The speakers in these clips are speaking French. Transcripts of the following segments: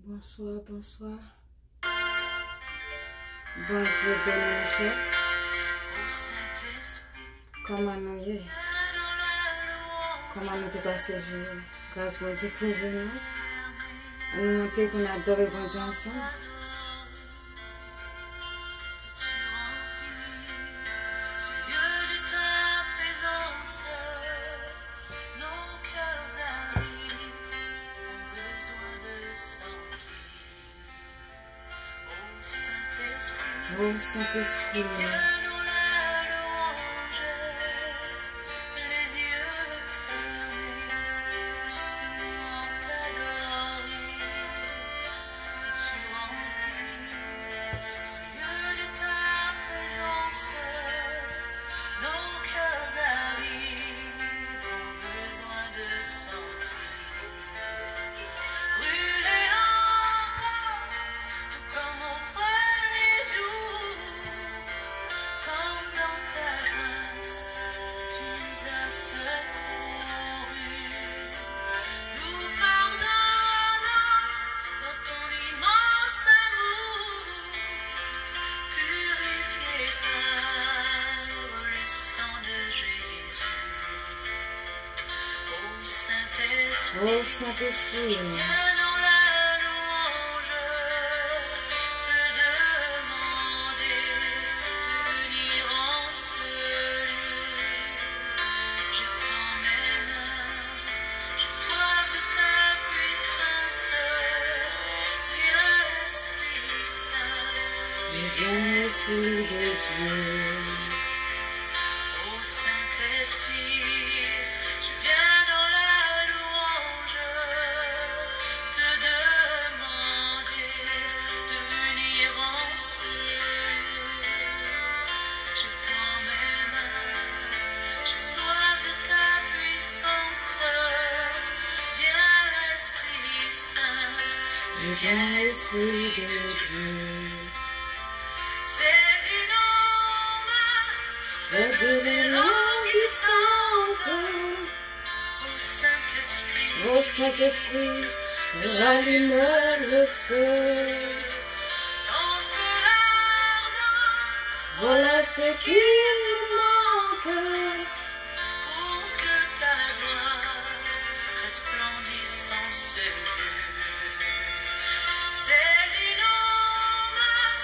Bonsoir, bonsoir. Bon Dieu béni nous chèques. Comment nous y est? Comment nous t'es passé jour? Grâce bon Dieu pour nous. On nous monter qu'on adore bon Dieu ensemble. Oh Saint-Esprit. Oh Saint-Esprit. Viens, Esprit de Dieu. Oh Saint-Esprit, je viens dans la louange, te demander de venir en ce lieu. Je tends mes mains, j'ai soif de ta puissance. Viens Esprit Saint, Viens, Esprit de Dieu. Faibles et languissantes, ô Saint-Esprit, Oh Saint-Esprit, rallume le feu. ton feu ardent, Voilà ce qu'il nous manque. pour que ta gloire resplendisse en ce lieu. Saisis nos mains,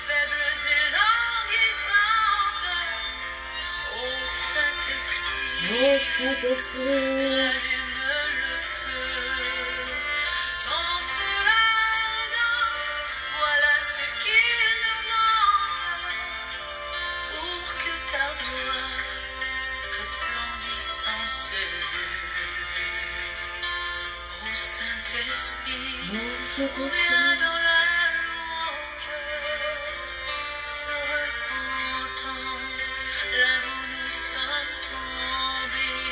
faibles et languissantes, ô Saint-Esprit, Oh Saint-Esprit, allume le feu, ton feu ardent, voilà ce qu'il nous manque, pour que ta gloire resplendisse en ce lieu. Ô Saint-Esprit, oh Saint-Esprit, viens dans la louange, se repentant là où nous sommes tombés.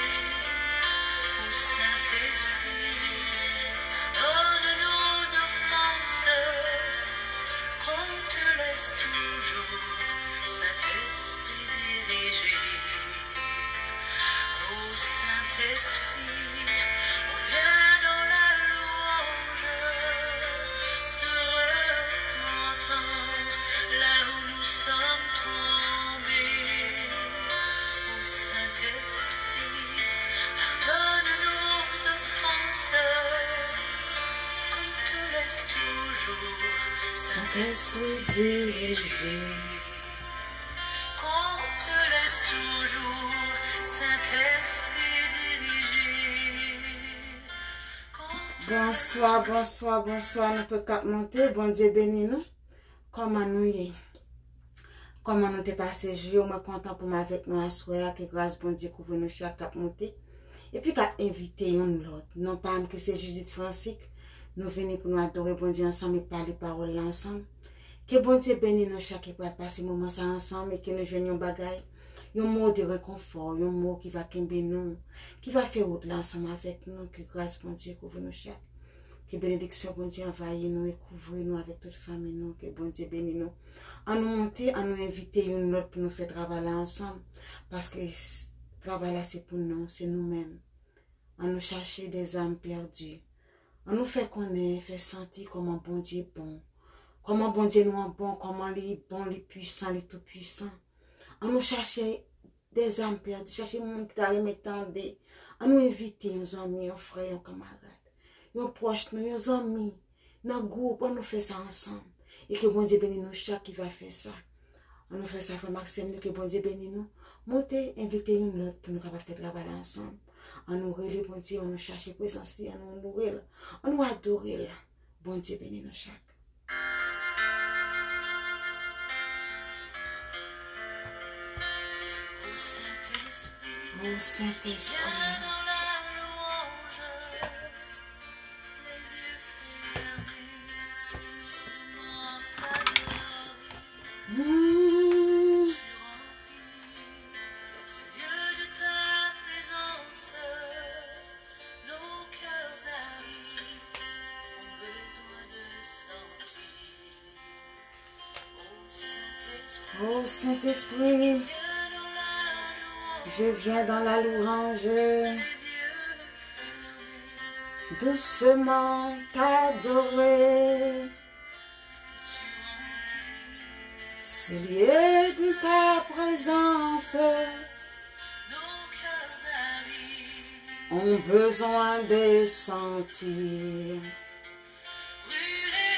Ô Saint-Esprit, pardonne nos offenses, qu'on te laisse toujours, Saint-Esprit, diriger. Ô Saint-Esprit, on vient dans la louange, se repentant là où nous sommes tombés. Ô Saint-Esprit, pardonne nos offenses, qu'on te laisse toujours, Saint-Esprit dirigé. qu'on te laisse toujours, Saint-Esprit diriger. Bonsoir, bonsoir, bonsoir, nous tous cap monter. Bon Dieu béni nous. Comment nous y est? Comment nous t'es passé jour? Moi content pour m'avec nous à soir. Que grâce bon Dieu couvre nous chaque cap monter. Et puis cap inviter un l'autre. Non pas que c'est Judith Francique. Nous venons pour nous adorer bon Dieu ensemble et parler parole là ensemble. Que bon Dieu bénisse nous chaque qui va passer moment ça ensemble et que nous joignions bagaille. Un mot de réconfort, un mot qui va kembe nous, qui va faire route là ensemble avec nous. Que grâce bon Dieu couvre nous chaque. Que bénédiction bon Dieu envahisse nous et couvre nous avec toute famille nous. Que bon Dieu bénisse nous. En nous monter, en nous inviter une autre pour nous faire travailler là ensemble. Parce que travail là c'est pour nous, c'est nous-mêmes. En nous chercher des âmes perdues. On nous fait connaître, fait sentir comment bon Dieu est bon. Comment bon Dieu nous est bon, comment il est bon, il est puissant, il est tout puissant. On nous cherche des âmes perdues, chercher des gens qui t'arrivent m'étendre. On nous invite nos amis, nos frères, nos camarades, nos proches, nos amis, nos groupes, on nous fait ça ensemble. Et que bon Dieu bénisse nous chaque qui va faire ça. On nous fait ça, frère Maxime, que bon Dieu bénisse nous. Montez, invitez une autre pour nous faire le travail ensemble. On nous relève, bon Dieu, on nous cherche présence, on nous relève, on nous adore. Bon Dieu bénisse nous chaque. Ô Saint-Esprit, viens dans la louange, les yeux fermés, doucement t'adorer. Tu remplis ce lieu de ta présence, nos cœurs arides ont besoin de sentir. Ô ô Saint-Esprit, Saint-Esprit, viens dans la louange, je viens dans la louange, les yeux fermés, doucement t'adorer. tu remplis C'est lieu de ta présence, nos cœurs arides. ont besoin de sentir. Brûler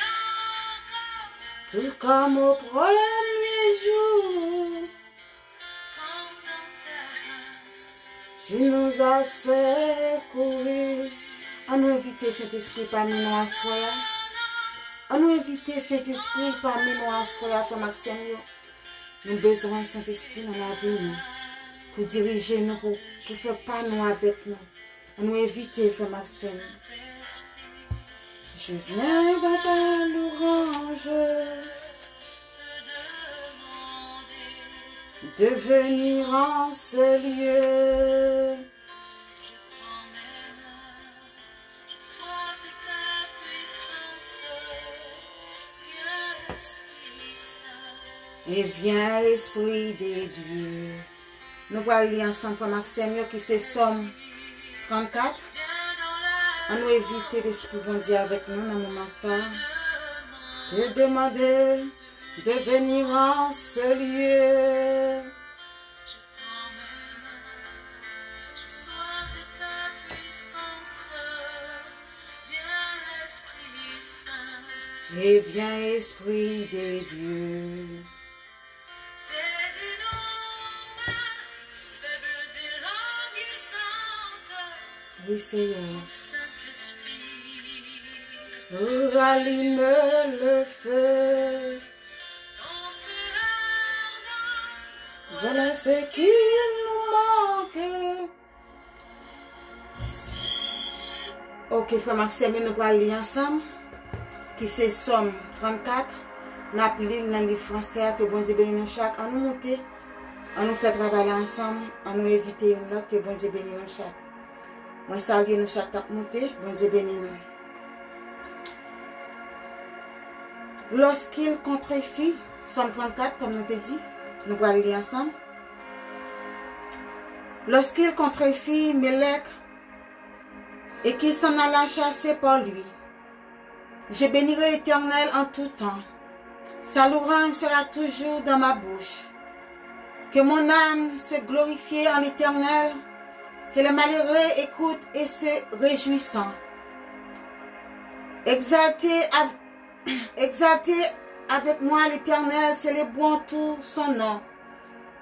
encore Tout comme au premier jour, comme dans ta grâce. tu nous as secourus. On nous invite Saint-Esprit parmi nous à soi. On nous invite Saint-Esprit parmi nous à soi, frère Maxime. Nous avons besoin Saint-Esprit dans la vie, nous, pour diriger nous, pour faire pas nous avec nous. On nous invite, frère Maxime. Je viens dans ta louange, de venir en ce lieu. Je t'emmène, j'ai soif de ta puissance. Viens, Esprit Saint. Et viens, Esprit des dieux. Nous allons lire ensemble, frère Maxime, qui c'est Somme 34. On nous évite l'Esprit bon Dieu avec nous dans le moment ça. Te demander de venir en ce lieu. Je t'emmène, j'ai soif de ta puissance. Viens, Esprit Saint. Et viens, Esprit des dieux. Saisis nos mains, faibles et languissantes. Oui, Seigneur. Saint-Esprit, Rallume le feu. ton feu ardent, Voilà ce qu'il nous manque. Ok, frère Maxime, nous allons lire ensemble. Qui c'est Somme 34. Nous appelons dans les français que bon Dieu bénisse nous chaque. On nous monte. On nous fait travailler ensemble. On nous évite une autre que bon Dieu bénisse nous chaque. Moi, salue nous chaque cap monté. Bon Dieu bénisse nous. Lorsqu'il contrefit, Somme 34, comme nous t'ai dit, nous allons lire ensemble. Lorsqu'il contrefit Mélec et qu'il s'en alla chasser par lui, je bénirai l'Éternel en tout temps. Sa louange sera toujours dans ma bouche. Que mon âme se glorifie en l'Éternel, que les malheureux écoutent et se réjouissent. Exaltez avec moi l'Éternel, célébrons tout son nom.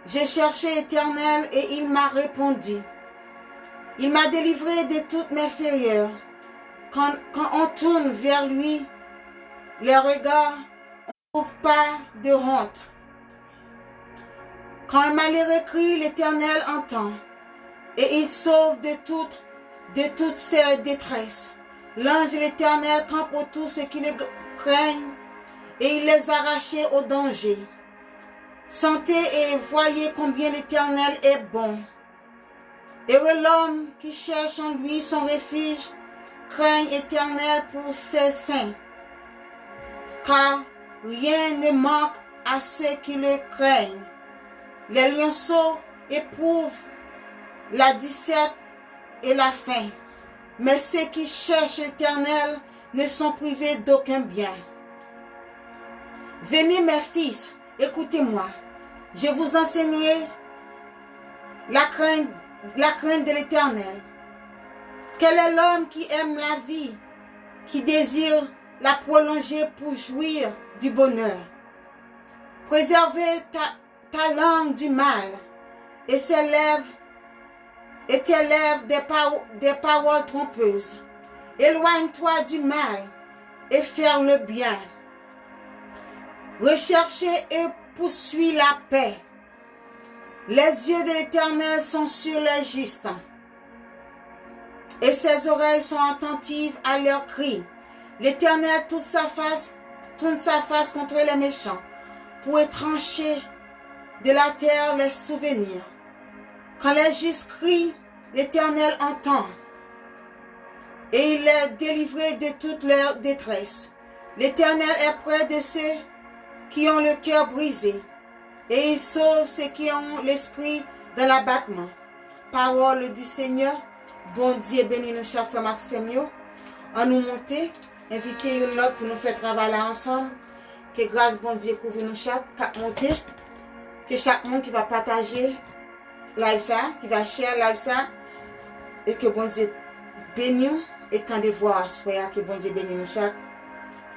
J'ai cherché l'Éternel et il m'a répondu. Il m'a délivré de toutes mes frayeurs. Quand on tourne vers lui, les regards, on ne trouve pas de honte. Quand un malheureux crie, l'Éternel entend, et il sauve de toutes ses détresses. L'ange de l'Éternel campe autour ceux qui le craignent, et il les arrache au danger. Sentez et voyez combien l'Éternel est bon. Heureux l'homme qui cherche en lui son refuge, craigne éternel pour ses saints. Car rien ne manque à ceux qui le craignent. Les lionceaux éprouvent la disette et la faim, mais ceux qui cherchent l'Éternel ne sont privés d'aucun bien. Venez mes fils, écoutez-moi. Je vous enseignerai la crainte de l'Éternel. Quel est l'homme qui aime la vie, qui désire la prolonger pour jouir du bonheur? Préservez ta langue du mal et tes lèvres des paroles trompeuses. Éloigne-toi du mal et faire le bien. Recherchez et poursuis la paix. Les yeux de l'Éternel sont sur les justes, et ses oreilles sont attentives à leurs cris. L'Éternel tourne sa face contre les méchants, pour étrancher de la terre les souvenirs. Quand les justes crient, l'Éternel entend, et il est délivré de toute leur détresse. L'Éternel est près de ceux qui ont le cœur brisé, et il sauve ceux qui ont l'esprit dans l'abattement. Parole du Seigneur. Bon Dieu bénis nous chaque fois Maxime. En nous monter, inviter une autre pour nous faire travailler ensemble. Que grâce bon Dieu couvre nous chaque monter. Que chaque monde qui va partager live ça, qui va share live ça, et que bon Dieu bénisse et quand de voir soir que bon Dieu bénisse nous chaque.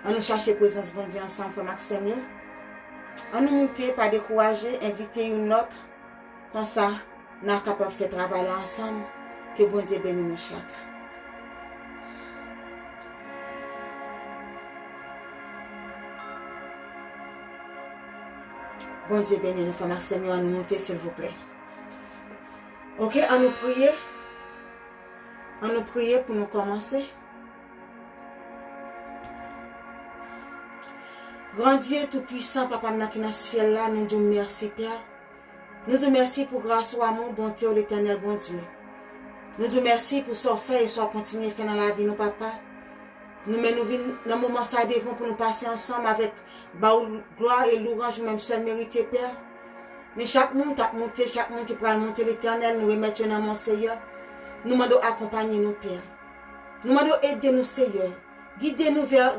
On nous chercher présence bon Dieu ensemble pour Maxime. On nous monter, pas décourager, inviter une autre. Comme ça, nous sommes capables de faire travailler ensemble. Que bon Dieu bénisse nous chaque. Bon Dieu bénisse nous, frère Maxime, on nous monter s'il vous plaît. Ok, on nous prier. On nous prier pour nous commencer. Grand Dieu tout-puissant, Papa, qui est dans le ciel là, nous disons merci, Père. Nous disons merci pour grâce ou amour, bonté, l'Éternel, bon Dieu. Nous disons merci pour ce fait et ce continuer à faire dans la vie, nous, Papa. Nous mettons dans le moment ça devant pour nous passer ensemble avec gloire et louange, même seul mérité, Père. Mais chaque monde a monté, chaque monde qui pourra monter l'Éternel, nous remettons dans mon Seigneur. Nous demandons accompagner nos Père. Nous demandons aider nous, Seigneur. Guidez-nous vers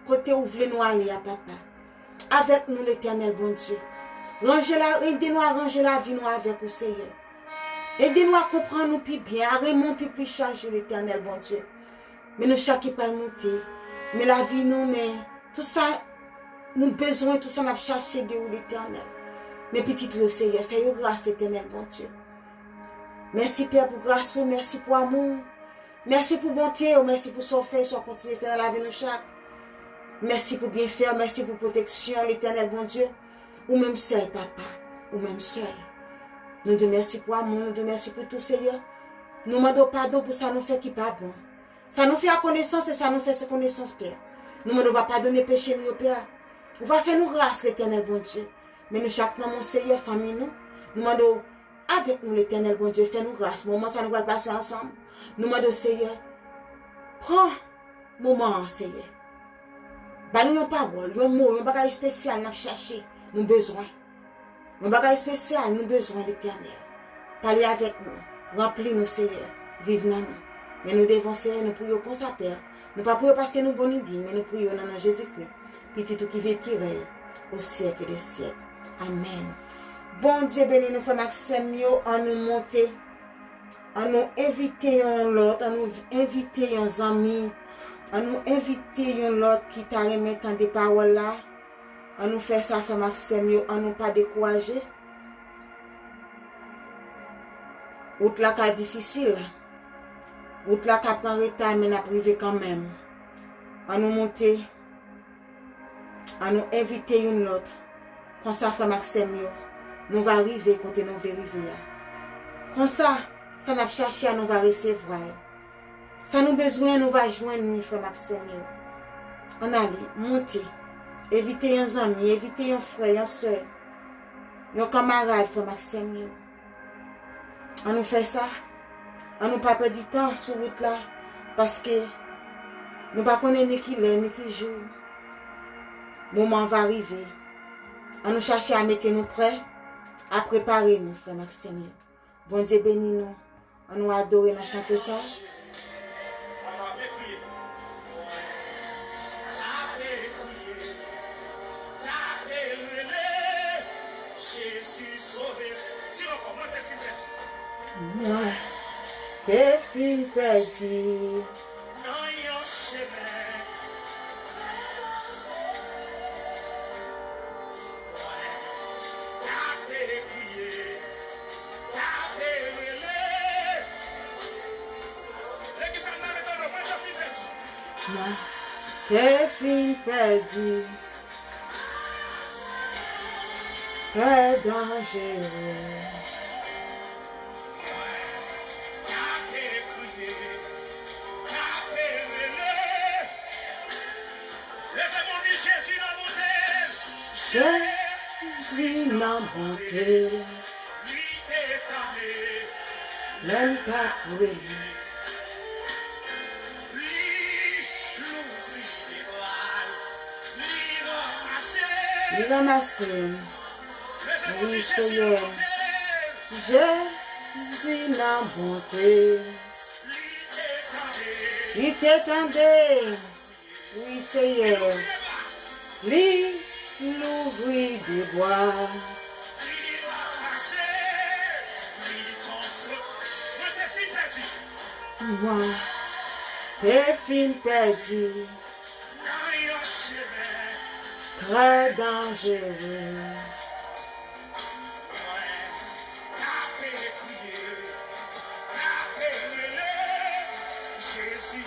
côté où vous voulez nous aller, Papa. Avec nous, l'Éternel, bon Dieu. Aidez-nous à ranger la vie, nous, avec vous, Seigneur. Aidez-nous à comprendre nous plus bien, à remonter plus chaque jour, l'Éternel, bon Dieu. Mais nous, chaque qui peut monter. Mais la vie, nous, mais tout ça, nous besoin, tout ça, nous avons cherché de vous, l'Éternel. Mais petit, le Seigneur, fais-nous grâce, l'Éternel, bon Dieu. Merci, Père, pour grâce, merci pour amour. Merci pour bonté, merci pour son fait, son continuer à faire dans la vie, nous, chaque. Merci pour bien faire, merci pour protection, l'Éternel, bon Dieu. Ou même seul, Papa, ou même seul. Nous te merci pour amour, nous te merci pour tout, Seigneur. Nous demandons pardon pour ça nous fait qui pas bon. Ça nous fait à connaissance et ça nous fait sa connaissance, Père. Nous ne va pas donner péché, nous, Père. On va faire nous grâce, l'Éternel, bon Dieu. Mais nous, chaque dans mon Seigneur, famille, nous demandons avec nous, l'Éternel, bon Dieu, fais-nous grâce. Moment, ça nous va passer ensemble. Nous demandons, Seigneur, prends moment, Seigneur. Bah, nous n'avons pas parole, nous avons mot, nous avons bagage spécial, nous chercher, nous besoin. Nous avons bagage spécial, nous besoin l'Éternel. Parlez avec nous, remplis-nous, Seigneur, vive dans nous. Mais nous devons, Seigneur, nous prions comme ça, Père. Nous ne pas prions parce que nous bonnes dit, mais nous prions dans nom Jésus-Christ. Petit tout qui vive, qui règne au siècle des siècles. Amen. Bon Dieu béni nous, frère Maxime, en nous monter, en nous inviter l'autre, en nous inviter nos amis, en nous inviter l'autre qui t'a remis tant de paroles là, en nous faire ça, frère Maxime, en nous pas décourager. Outre la cas difficile, outre la cas prend retard, mais n'a privé quand même. En nous monter, en nous inviter une autre. Comme ça, frère Maxime, nous va arriver côté nous voulons arriver. Comme ça, ça n'a cherché à nous va recevoir. Ça nous besoin, nous va joindre, frère Maxime. On allait monter, éviter un ami, éviter un frère, un soeur, un camarade, frère Maxime. On nous fait ça. On nous pas perdre du temps sur route là. Parce que nous ne connaissons ni qui l'est, ni qui joue. Le moment va arriver. On nous cherche à mettre nous prêts, à préparer nous, frère Maxime. Bon Dieu bénis nous. On nous adore dans chanter ça. perdu. Dans yon chemin. Tapez crier, tapez relais. Et qui s'en a maintenant, moi je suis perdu. Moi, t'es fin perdu. Très dangereux. Tapez crier, tapez relais. Levez-moi, dit Jésus dans mon tête. Jésus n'a monté, Lui t'étendait. même pas brûlé. Lui l'ouvrit les bras. Lui ramasser. Il ramasse. Levez-moi, Oui, dit Jésus dans Seigneur. mon tête. Jésus n'a monté, Lui t'étendait. il t'étendait. Oui, Seigneur. Lui, l'ouvrit des bois. Lui ramasser. Lui console. Moi t'es fin perdu. Moi, t'es fin perdu, Dans yon chemin. très dangereux. Tapez crier. Tapez relais. Jésus.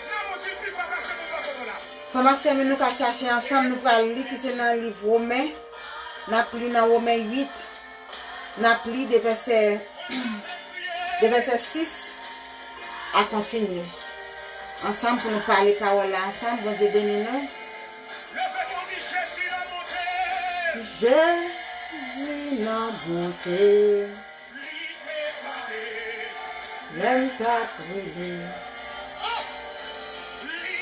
Non, mon Dieu, plus fort passer mon bâton là. Comment c'est que nous allons chercher ensemble, nous allons lire qui c'est dans le livre Romain. Nous allons lire dans Romain 8. Nous allons lire des versets 6 à continuer. Ensemble pour nous parler parole là. Ensemble, bon Dieu bénis nous. Levez-moi, dit Jésus dans mon tête. Jésus n'a monté, Lui t'étendait. même pas brûlé. Lui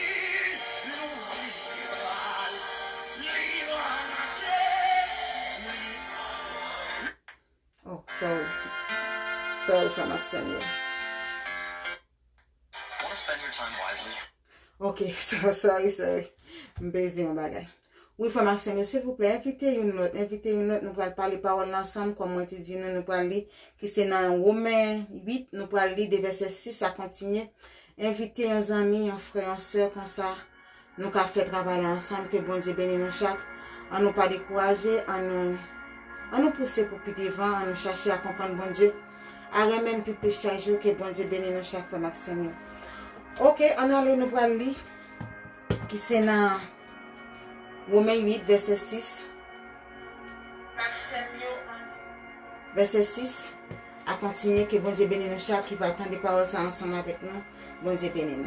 l'ouvrit les bras. Lui ramasser. Lui. Oh, sorry. Sorry for my Seigneur. Want to spend your time wisely? Ok, sorry. M'baiser mon bagay. Oui, frère Maxime, s'il vous plaît, invitez une autre, nous allons parler parole ensemble, comme moi te dit, nous allons lire, qui c'est dans Romains 8, nous allons lire des versets 6 à continuer. Invitez un ami, un frère, un soeur, comme ça, nous allons faire travailler ensemble, que bon Dieu bénisse nous chaque, à nous pas décourager, à nous pousser pour plus devant, à nous chercher à comprendre bon Dieu, à remettre plus chaque jour, que bon Dieu bénisse nous chaque, frère Maxime. Ok, on allait nous allons lire, qui c'est dans Romains 8, verset 6. Verset 6. À continuer, que bon Dieu bénisse nous chaque qui va attendre des paroles ça ensemble avec nous. Bon Dieu bénisse nous.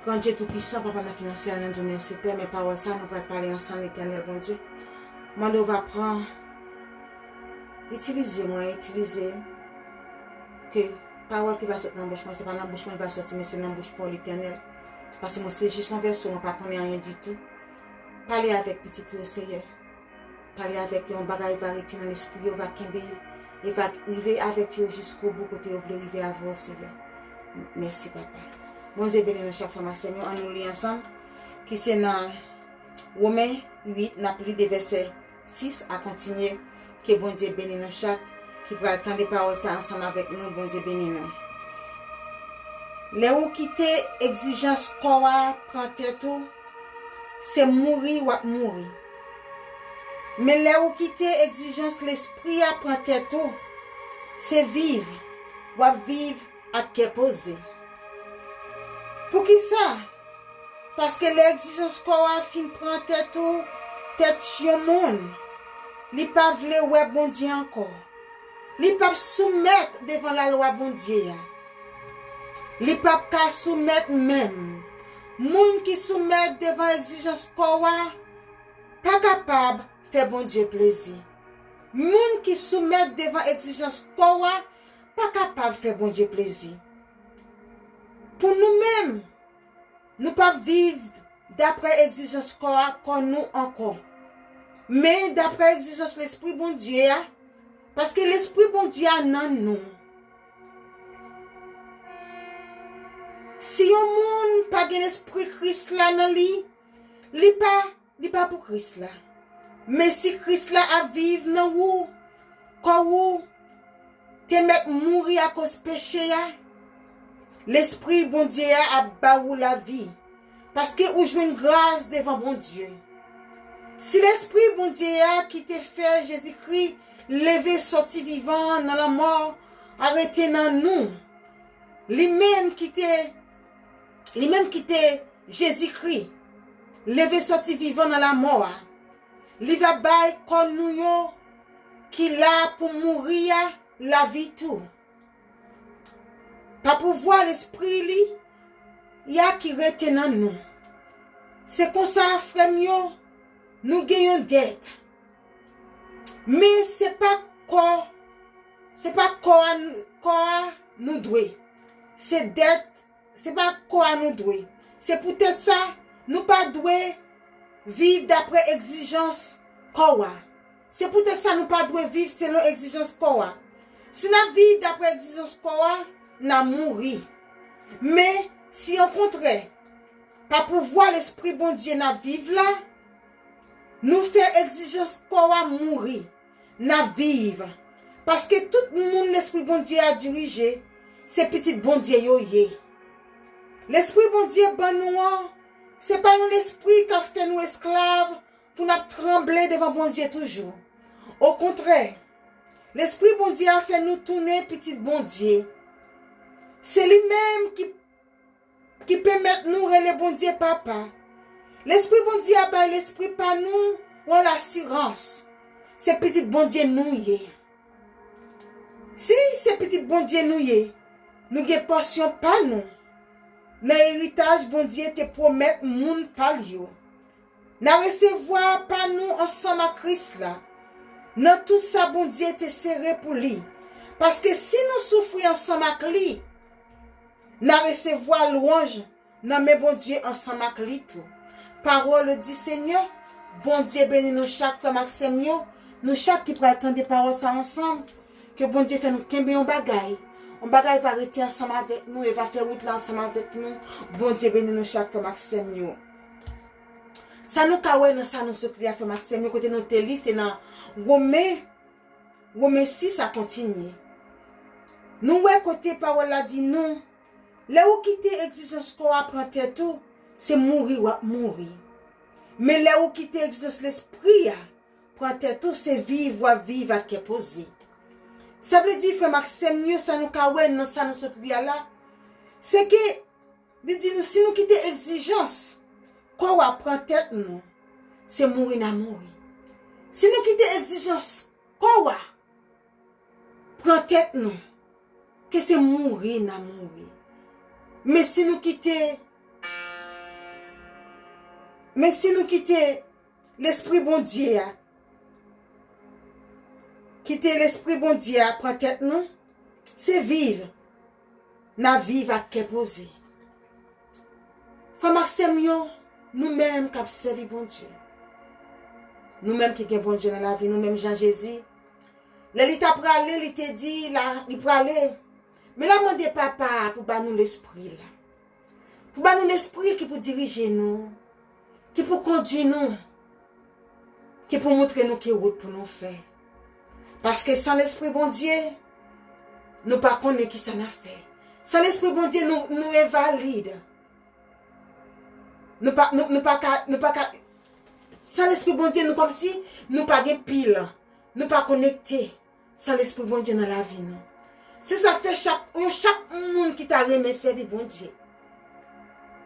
Quand Dieu Tout-Puissant, Papa la financière, nous nous merci Père, mes paroles ça, nous allons parler ensemble, l'éternel, bon Dieu. Moi, nous va prendre, utilisez-moi, que parole qui va sortir dans la bouche, c'est pas dans la bouche qui va sortir, mais c'est dans la bouche pour l'éternel. Parce que moi, c'est juste un verset, on ne connaît rien du tout. Parlez avec petit Seigneur. Parlez avec lui, on bagaille va arrêter dans l'esprit, on va tomber. Il va arriver avec vous jusqu'au bout, côté où vous voulez arriver à vous, Seigneur. Merci, Papa. Bon Dieu bénisse nous chaque fois, Seigneur. On nous lit ensemble. Qui c'est dans Romains 8, nous avons des versets 6 à continuer. Que bon Dieu bénisse nous chaque. Qui va attendre des paroles ensemble avec nous. Bon Dieu bénisse nous. Les ou quitter exigence quoi prendre tout, c'est mourir ou mourir. Mais les ou quitter exigence l'esprit à prendre tout, c'est vivre ou vivre à qu'est posé. Pour qui ça? Parce que l'exigence quoi fin prendre tout, tête chien monde. Li pas vle ouais bon Dieu encore. Li pas soumettre devant la loi bon Dieu. Li pas ka soumettre même. Moun qui soumet devant exigence quoi pas capable faire bon Dieu plaisir. Moun qui soumet devant exigence quoi pas capable faire bon Dieu plaisir. Pour nous-mêmes, nous pas vivre d'après exigence quoi qu'on nous encore. Mais d'après exigence l'esprit bon Dieu, parce que l'esprit bon Dieu nan nous. Si un monde pas gen esprit Christ là nan li pas pour Christ là. Mais si Christ là a vivre dans vous, quand vous te met mourir à cause péché, l'esprit bon Dieu a baou la vie. Parce que vous jouez une grâce devant bon Dieu. Si l'esprit bon Dieu qui te fait Jésus-Christ lever, sorti vivant dans la mort, arrêté dans nous, lui-même qui te Jésus-Christ, lever, sorti vivant dans la mort, il va bailler comme nous qui là pour mourir la vie tout. Pas pour voir l'esprit li, il y a qui retient dans nous. C'est comme ça, frère mio, nous gagnons dette. Mais c'est pas quoi nous doit. C'est dette, c'est pas quoi nous doit. C'est peut-être ça, nous pas doit vivre d'après exigence quoi. C'est peut-être ça, nous pas doit vivre selon exigence quoi. Si nous vivons d'après exigence quoi, nous mourir. Mais si au contraire, pas pouvoir l'esprit bon Dieu n'a vivre là, nous fait exigence quoi mourir, n'a vivre. Parce que tout le monde l'esprit bon Dieu a dirigé, c'est petit bon Dieu yo yé. L'esprit bon Dieu ban nous, c'est pas un esprit qui a fait nous esclaves pour nous trembler devant bon Dieu toujours. Au contraire, l'esprit bon Dieu a fait nous tourner petit bon Dieu. C'est lui-même qui permet nous relever bon Dieu papa. L'esprit bon Dieu a pas l'esprit pas nous ou l'assurance. C'est petit bon Dieu nous yé. Si c'est petit bon Dieu nous yé, nous avons portion pas nous. Dans l'héritage bon Dieu te promet moun pas yo. Na recevoir pas nous ensemble à Christ là. Dans tout ça bon Dieu te serré pour lui. Parce que si nous souffrons ensemble avec lui, na recevoir louange, nan mais bon Dieu ensemble avec lui tout. Parole du Seigneur, bon Dieu bénit nous chaque frère Maxime yo, nous chaque qui pral attendre paroles ça ensemble, que bon Dieu fait nous kembe un bagay. On bagay va rester ensemble avec nous et va faire route là ensemble avec nous. Bon Dieu bénit nous chaque frère Maxime yo. Ça nous kawe dans ça nous sotli à frère Maxime yo côté nous te li c'est dans Romains 6 ça continue. Nous ouais côté parole là dit non. Là où quitter exigence qu'on apprend tout, c'est mourir ou mourir. Mais là où quitter exigence l'esprit, prend tout, c'est vivre ou vivre à qui poser. Ça veut dire, frère Maxime, mieux ça nous kawen dans ça nous saute là. C'est que, il dit nous, si nous quitter exigence, quoi ou apprend tête nous, c'est mourir na mourir. Si nous quitter exigence, quoi ou prend tête nous, que c'est mourir na mourir. Mais si nous quitter l'esprit bon Dieu, quitter l'esprit bon Dieu, prend tête nous, c'est vivre. Na vivre à qu'est posé. Frère Maxime, nous-mêmes qui avons servi bon Dieu. Nous-mêmes qui avons bon Dieu dans la vie, nous-mêmes Jean-Jésus. L'élita pralé, il te dit, il pralé. Mais là, mon Dieu, papa, pour nous l'esprit, là. Pour nous l'esprit qui peut diriger nous, qui peut conduire nous, qui peut montrer nous qui route pour nous faire. Parce que sans l'esprit bon Dieu, nous ne connaissons pas qui ça n'a fait. Sans l'esprit bon Dieu, nous invalide. Sans l'esprit bon Dieu, nous comme si nous pas de pile, nous pas connectés. Sans l'esprit bon Dieu dans la vie, nous. C'est ça que fait chaque monde qui t'a remis servir bon Dieu.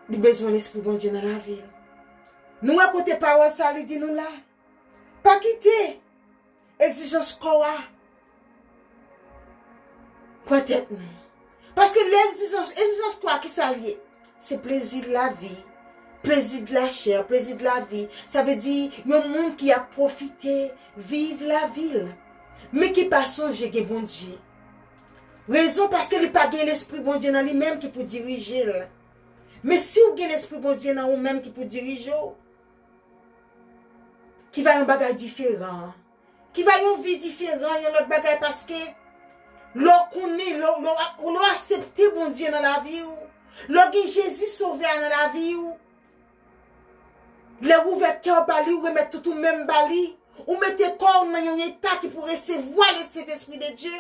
Nous avons besoin de l'esprit bon Dieu dans la vie. Nous à côté parole ça lui dit nous là. Pas quitter exigence quoi. Peut-être non. Parce que l'exigence quoi qui s'allie, c'est plaisir de la vie, plaisir de la chair, plaisir de la vie. Ça veut dire il y a un monde qui a profité, vivre la ville, mais qui pas songer que bon Dieu. Raison parce que il pas l'esprit bon Dieu dans lui-même qui peut diriger. Mais si vous avez l'esprit bon Dieu dans vous-même qui peut diriger, qui va un bagage différent, qui va une vie différente, un autre bagage parce que l'on connaît, l'on accepte bon Dieu dans la vie, l'on Jésus sauvé dans la vie, l'on ouvert cœur bali, ou remettre tout même bali, ou mettez corps dans un état qui pourrait recevoir le Saint-Esprit de Dieu.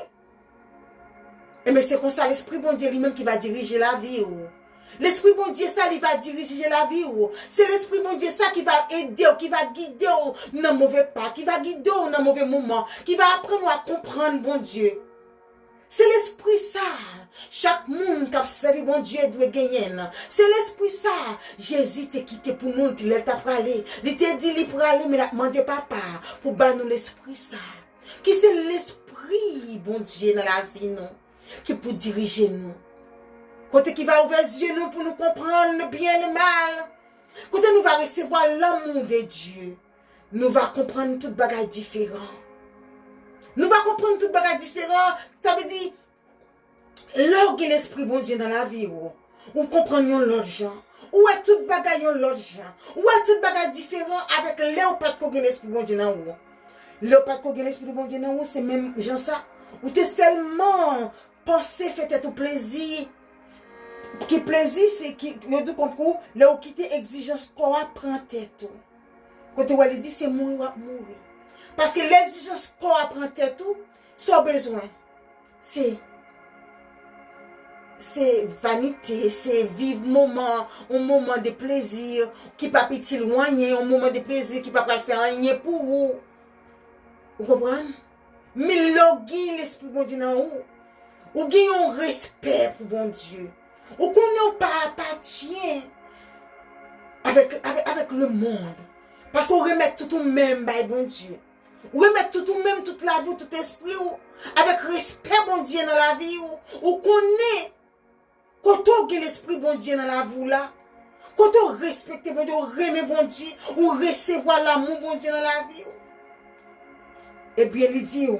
Et mais c'est comme ça, l'Esprit bon Dieu lui-même qui va diriger la vie. L'Esprit bon Dieu, ça, il va diriger la vie. C'est l'Esprit bon Dieu, ça, qui va aider, qui va guider dans le mauvais pas, qui va guider dans le mauvais moment, qui va apprendre à comprendre, bon Dieu. C'est l'Esprit ça. Chaque monde qui a servi bon Dieu doit gagner. C'est l'Esprit ça. Jésus t'a quitté pour nous, il t'a parlé. Il t'a dit, il pour aller, mais il a demandé papa pour battre nous l'Esprit ça. Qui c'est l'Esprit, bon Dieu, dans la vie, non? Qui pour diriger nous. Côté qui va ouvrir les yeux nous pour nous comprendre le bien et le mal. Côté nous va recevoir l'amour de Dieu. Nous va comprendre tout bagage différent. Nous va comprendre tout bagage différent. Ça veut dire, l'orgue et l'esprit bon Dieu dans la vie, ou comprenons l'autre gens. Ou est tout bagage l'autre gens. Ou est tout bagage différent avec léopard qu'on l'esprit bon Dieu dans vous. Léopard qu'on l'esprit bon Dieu dans vous, c'est même genre ça. Ou t'es seulement penser, fait tout plaisir. Qui plaisir, c'est qui, je comprends, là où quitter exigence qu'on apprend tête. Quand on dit, c'est mourir. Parce que l'exigence qu'on apprend tête, son besoin, c'est vanité, c'est vivre un moment de plaisir, qui pas petit loin, un moment de plaisir, qui pas faire rien pour vous. Vous comprenez? Mais l'orgueil, l'esprit bon Dieu dans vous, ou gagne un respect pour bon Dieu. Ou qu'on n'a pas appartient avec le monde. Parce qu'on remet tout au même, by bon Dieu. On remet tout au même, toute la vie, tout l'esprit, avec respect, bon Dieu, dans la vie. Ou qu'on est, quand on a l'esprit, bon Dieu, dans la vie, là. Quand on respecte, bon Dieu, on remet, bon Dieu, ou recevoir l'amour, bon Dieu, dans la vie. Et bien, il dit,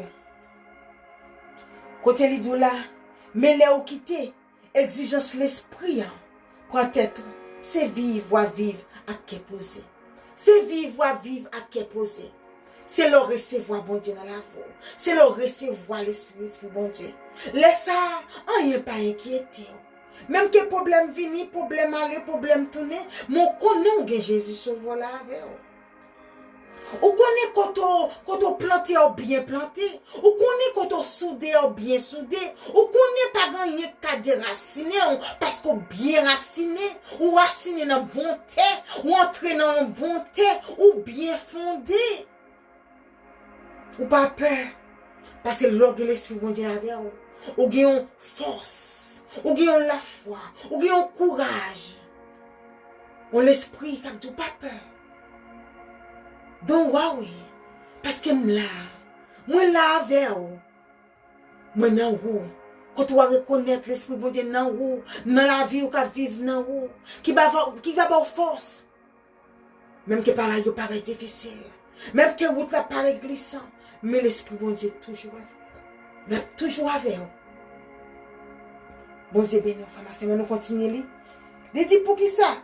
quand il dit là, mais là, où quitter. Exigence l'esprit, prends tête, c'est vivre à vivre à qui poser. C'est vivre à vivre à qui poser. C'est le recevoir bon Dieu dans la vie. C'est le recevoir l'esprit bon Dieu. Laisse ça, on n'est pas inquiété. Même que problème vini, problème aller, problème tourner, mon connaît que Jésus sauve la avec. Ou connaît quand on planté ou bien planté, ou connaît quand on soudé ou bien soudé, ou connaît pas gagné qu'à déraciner parce qu'on bien raciné, ou raciné dans bon terre, ou entrer dans un bon terre, ou bien fondé. Ou pas peur, parce que l'ordre de l'esprit bon Dieu avec ou gagne force, ou gagne la foi, ou gagne courage. On l'esprit qui dit pas peur. Donc, oui, parce que moi là avec vous, moi dans vous, quand tu vas reconnaître l'esprit bon Dieu dans vous, dans la vie où tu vivre dans vous, qui va avoir force, même que pareil, il paraît difficile, même que route la paraît glissant, mais l'esprit bon Dieu est toujours avec vous, il est toujours avec vous. Bon Dieu béni, pharmacien, nous continuons. Il dit pour qui ça?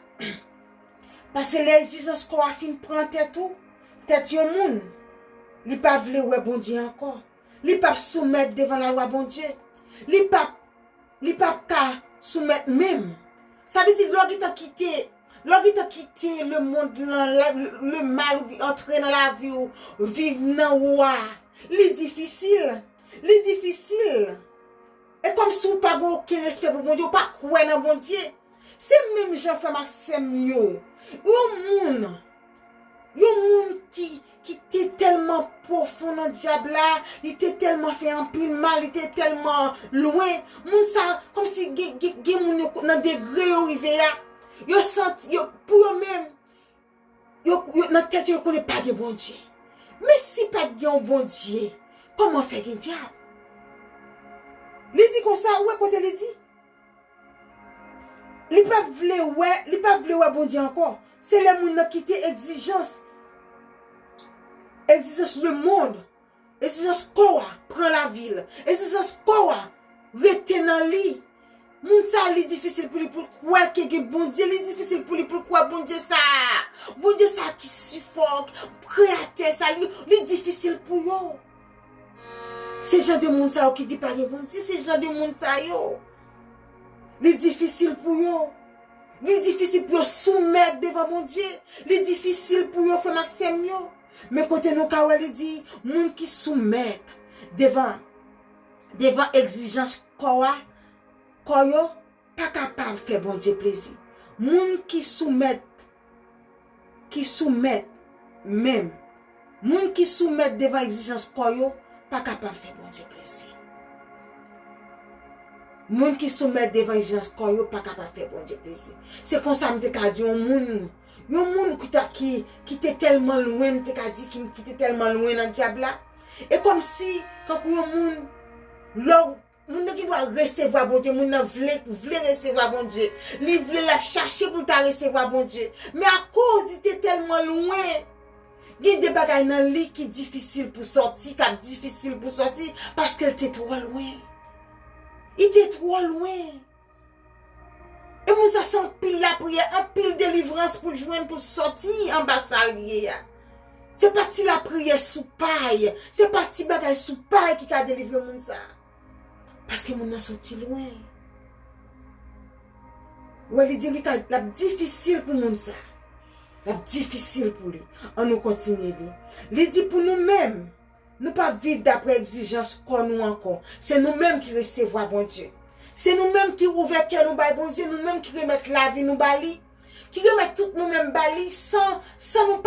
Parce que l'exigence qu'on a fini de prendre tout. Tête yon moun, li pa vle ouais bon Dieu encore. Li pa soumettre devant la loi bon Dieu. Li pa ka soumettre même. Ça veut dire lorsqu'il t'a quitté le monde, le mal, entrer dans la vie ou vivre dans roi. Li difficile. Et comme si vous pas aucun respect pour bon Dieu, pas croire dans bon Dieu. C'est même Jean-Frère Maxime yo. Yon moun qui était tellement profond dans le diable là, il était tellement fait un pile mal, il était tellement loin. Moun ça, comme si gen moun dans degré arrivé là. Yo senti, pour eux même, dans tête yo connaît pas de bon Dieu. Mais si pas de un bon Dieu, comment faire gen diable? Il dit comme ça, ouais, quand il dit. Il pas vle ouais bon Dieu encore. C'est les moun qui te exigence le monde, exigence quoi prend la ville, exigence quoi rester dans lit. Moun ça li difficile pour lui pour croire que bon Dieu, li difficile pour lui pour croire bon Dieu ça qui suffoque, créateur ça li difficile pour yo. C'est genre de moun ça qui dit pas bon Dieu, c'est genre de moun ça yo. Li difficile pour yo. Li difficile pour soumettre devant mon Dieu. Li difficile pour yo faire Maxime yo. Mais côté nous ka il dit moun qui soumettent devant exigence quoi yo pas capable faire bon Dieu plaisir. Moun qui soumettent même moun qui soumettent devant exigence quoi yo pas capable faire bon Dieu plaisir. Moun qui soumettent devant exigence quoi yo pas capable faire bon Dieu plaisir. C'est comme ça me ka dit un moun qui était tellement loin, me ka dit qui était tellement loin dans diable là. Et comme si quand un moun moun qui doit recevoir bon Dieu, moun vle recevoir bon Dieu. Li vle la chercher pour ta recevoir bon Dieu. Mais à cause il était tellement loin, il y a des bagages dans lui qui difficile pour sortir, parce qu'elle était trop loin. Il était trop loin. Et nous ça sent pile la prière, un pile délivrance pour joindre pour sortir en bas salier. C'est parti la prière sous paille, c'est parti bagaille sous paille qui a délivré moun ça. Parce que moun a sorti loin. Ouais, il dit lui la difficile pour moun ça. La difficile pour lui. On nous continue lui. Il dit pour nous-mêmes, nous pas vivre d'après exigence qu'on nous encore. C'est nous-mêmes qui recevons bon Dieu. C'est nous-mêmes qui ouvrons cœur nous bail bon Dieu, nous-mêmes qui remettre la vie nous bali, qui remettre tout nous-mêmes bali sans nous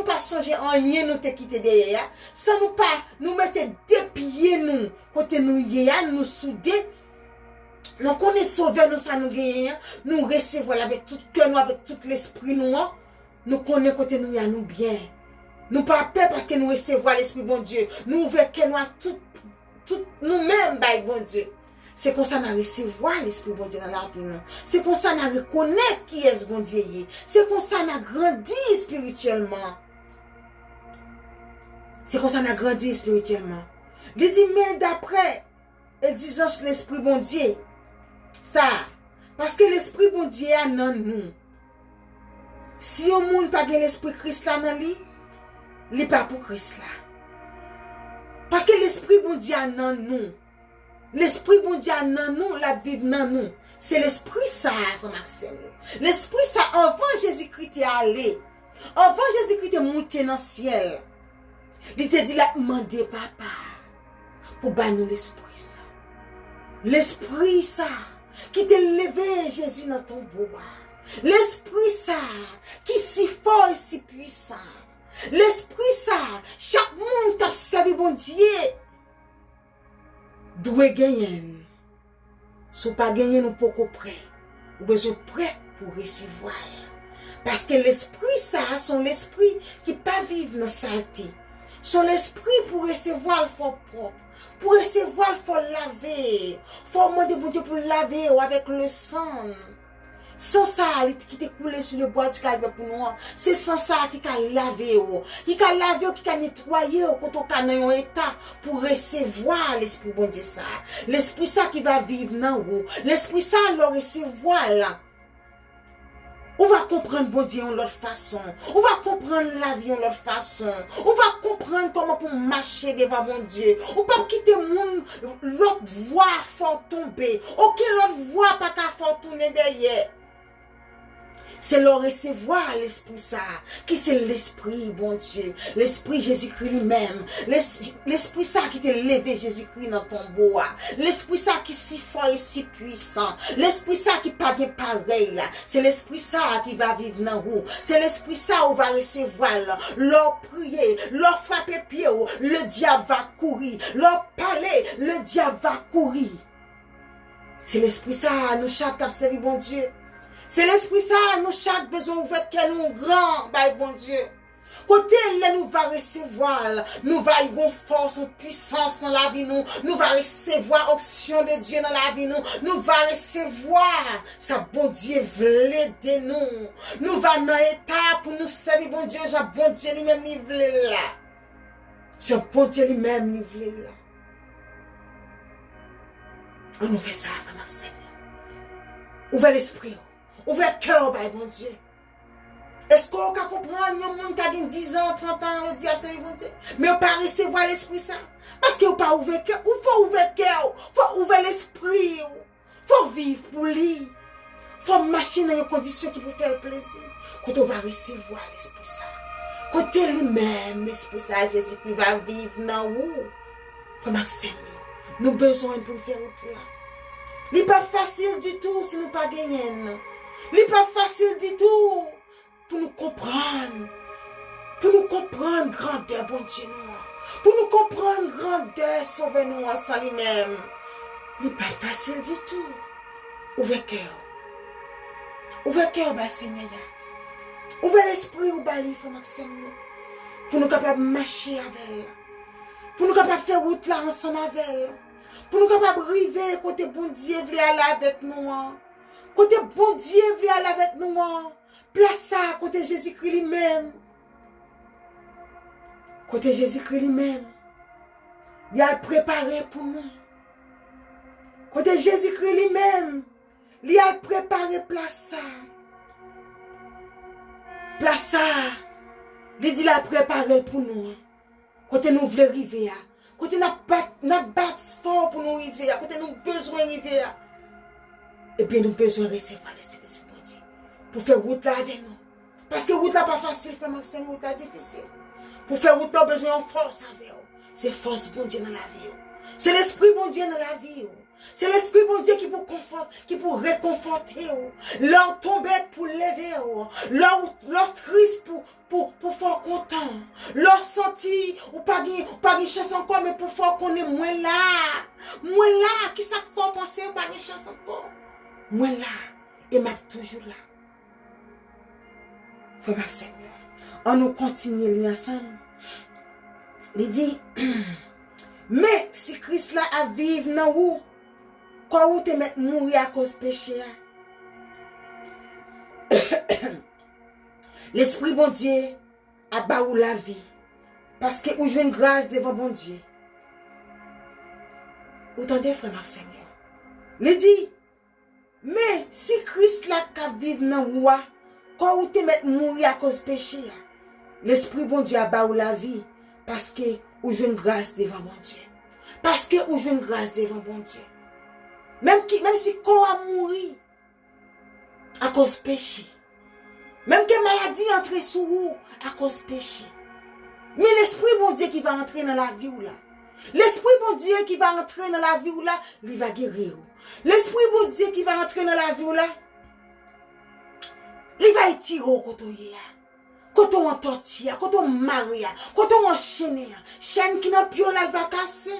pas changer en rien nous te quitter derrière, sans nous pas nous mettre des pieds nous côté nous yéa nous souder. Donc on est sauvé nous ça nous gagner, nous recevons avec tout cœur nous avec tout l'esprit nous connaît côté nous ya nous bien. Nous pas peur parce que nous recevons l'esprit bon Dieu. Nous ouvrons cœur nous à tout nous-mêmes bail bon Dieu. C'est comme ça nous recevoir l'esprit bon Dieu dans la vie. C'est comme ça nous reconnaître qui est ce bon Dieu. C'est comme ça nous grandi spirituellement. C'est comme ça nous grandi spirituellement. Il dit, mais d'après exigence l'esprit bon Dieu, ça, parce que l'esprit bon Dieu est dans nous. Si on monde pas l'esprit Christ là dans lui, il n'est pas pour Christ là. Parce que l'esprit bon Dieu est dans nous. L'esprit bon Dieu dans nous, la vie dans nous. C'est l'esprit ça, frère Maxime. L'esprit ça, avant Jésus-Christ est allé. Avant Jésus-Christ est monté dans le ciel. Il te dit là, demandez papa pour banner l'esprit ça. L'esprit ça, qui te levé Jésus dans ton bois. L'esprit ça, qui si fort et si puissant. L'esprit ça, chaque monde t'a servi bon Dieu. Doit gagner. Si pas gagner, nous pas prêt. Ou besoin prêt pour recevoir. Parce que l'esprit ça, son l'esprit qui pas vivre dans saleté. Son esprit pour recevoir le fort propre. Pour recevoir le fort laver. Faut demander bon Dieu pour laver avec le sang. Sans ça qui t'est coulé sur le bois du calvaire pour nous, c'est sans ça qui a lavé, qui a lavé, qui a nettoyé quand on a dans un état pour recevoir l'esprit bon Dieu ça. L'esprit ça qui va vivre dans vous. L'esprit ça le recevoir là. On va comprendre bon Dieu en l'autre façon. On va comprendre la vie en l'autre façon. On va comprendre comment pour marcher devant mon Dieu. On pas quitter l'autre voie fort tomber. Aucune autre voie pas qu'à fort tourner derrière. C'est le recevoir l'esprit ça, qui c'est l'esprit, bon Dieu, l'esprit Jésus-Christ lui-même, l'esprit ça qui t'a levé Jésus-Christ dans ton bois, l'esprit ça qui si fort et si puissant, l'esprit ça qui pas bien pareil là, c'est l'esprit ça qui va vivre dans vous, c'est l'esprit ça où va recevoir là, leur prier, leur frapper pied, le diable va courir, leur parler, le diable va courir. C'est l'esprit ça, nous chaque cap servi bon Dieu. C'est l'esprit ça, nous chaque besoin ouvert que nous grand, by bon Dieu. Côté là nous va recevoir, nous va y avoir force, une puissance dans la vie nous va recevoir option de Dieu dans la vie nous va recevoir ça bon Dieu veut de nous. Nous va dans état pour nous servir bon Dieu, Jean bon Dieu lui-même il veut là. Jean bon Dieu lui-même il veut là. On nous fait ça, frère Marcel. Ouvrez l'esprit. Ouvrez le cœur, bon Dieu. Est-ce qu'on peut comprendre un monde qui a 10 ans, 30 ans, on dit absolument Dieu. Mais on ne peut pas recevoir l'esprit ça. Parce qu'on ne peut pas ouvrir le cœur. Il faut ouvrir le cœur. Il faut ouvrir l'esprit. Il faut vivre pour lui. Il faut marcher dans les conditions qui peuvent faire plaisir. Quand on va recevoir l'esprit ça. Côté lui-même, l'esprit ça, Jésus-Christ va vivre dans où? Frère Maxime, nous avons besoin pour nous faire route là. Ce n'est pas facile du tout si nous pas gagnons. Ce n'est pas facile du tout pour nous comprendre. Pour nous comprendre grandeur, bon Dieu nous. Pour nous comprendre grandeur, sauver-nous sans lui-même. Ce n'est pas facile du tout. Ouvrez cœur. Ouvrez cœur, Seigneur. Ouvrez l'esprit ou bali, frère Maxime. Pour nous capables de marcher avec elle. Pour nous capables de faire route là ensemble avec elle. Pour nous capables de arriver côté bon Dieu veut aller avec nous. Côté bon Dieu veut aller avec nous. Place ça côté Jésus-Christ lui-même. Côté Jésus-Christ lui-même. Il a préparé pour nous. Côté Jésus-Christ lui-même. Il a préparé place ça. Place ça. Il dit il a préparé pour nous. Côté nous voulons arriver. Côté nous bat fort pour nous arriver. Côté nous besoin arriver. Et bien nous besoin recevoir l'Esprit de Dieu. Pour faire route là avec nous. Parce que route là pas facile, frère Maxime, route là difficile. Pour faire route là besoin de force avec vous. C'est force bon Dieu dans la vie. C'est l'Esprit bon Dieu dans la vie. C'est l'Esprit bon Dieu qui pour conforter, qui pour réconforter. Leur tomber pour lever. Leur triste pour faire content. Leur senti ou pas de chance encore mais pour faire qu'on est moins là. Moins là qui ça faut penser pas de chance encore. Moins là et m'a toujours là. Frère Maxime, on nous continue ensemble. Il dit mais si Christ là a vivre dans vous, quoi vous te mettre mourir à cause péché. L'Esprit bon Dieu a baou la vie parce que vous jouez une grâce devant bon Dieu. Vous entendez frère Maxime? Il dit mais si Christ là a vivre dans vous, quoi vous te mettre mourir à cause péché. L'Esprit bon Dieu a baou la vie parce que vous jouez une grâce devant mon Dieu. Parce que vous jouez une grâce devant mon Dieu. Même si qu'on a mouru à cause péché. Même que maladie entre sous vous à cause péché. Mais l'Esprit bon Dieu qui va entrer dans la vie ou là. L'Esprit bon Dieu qui va entrer dans la vie ou là, il va guérir. L'Esprit bon Dieu qui va entrer dans la vie ou là, il va étirer au côté. Quand on entortille, quand on marie, quand on enchaîne, chaîne qui n'a pion, elle va casser.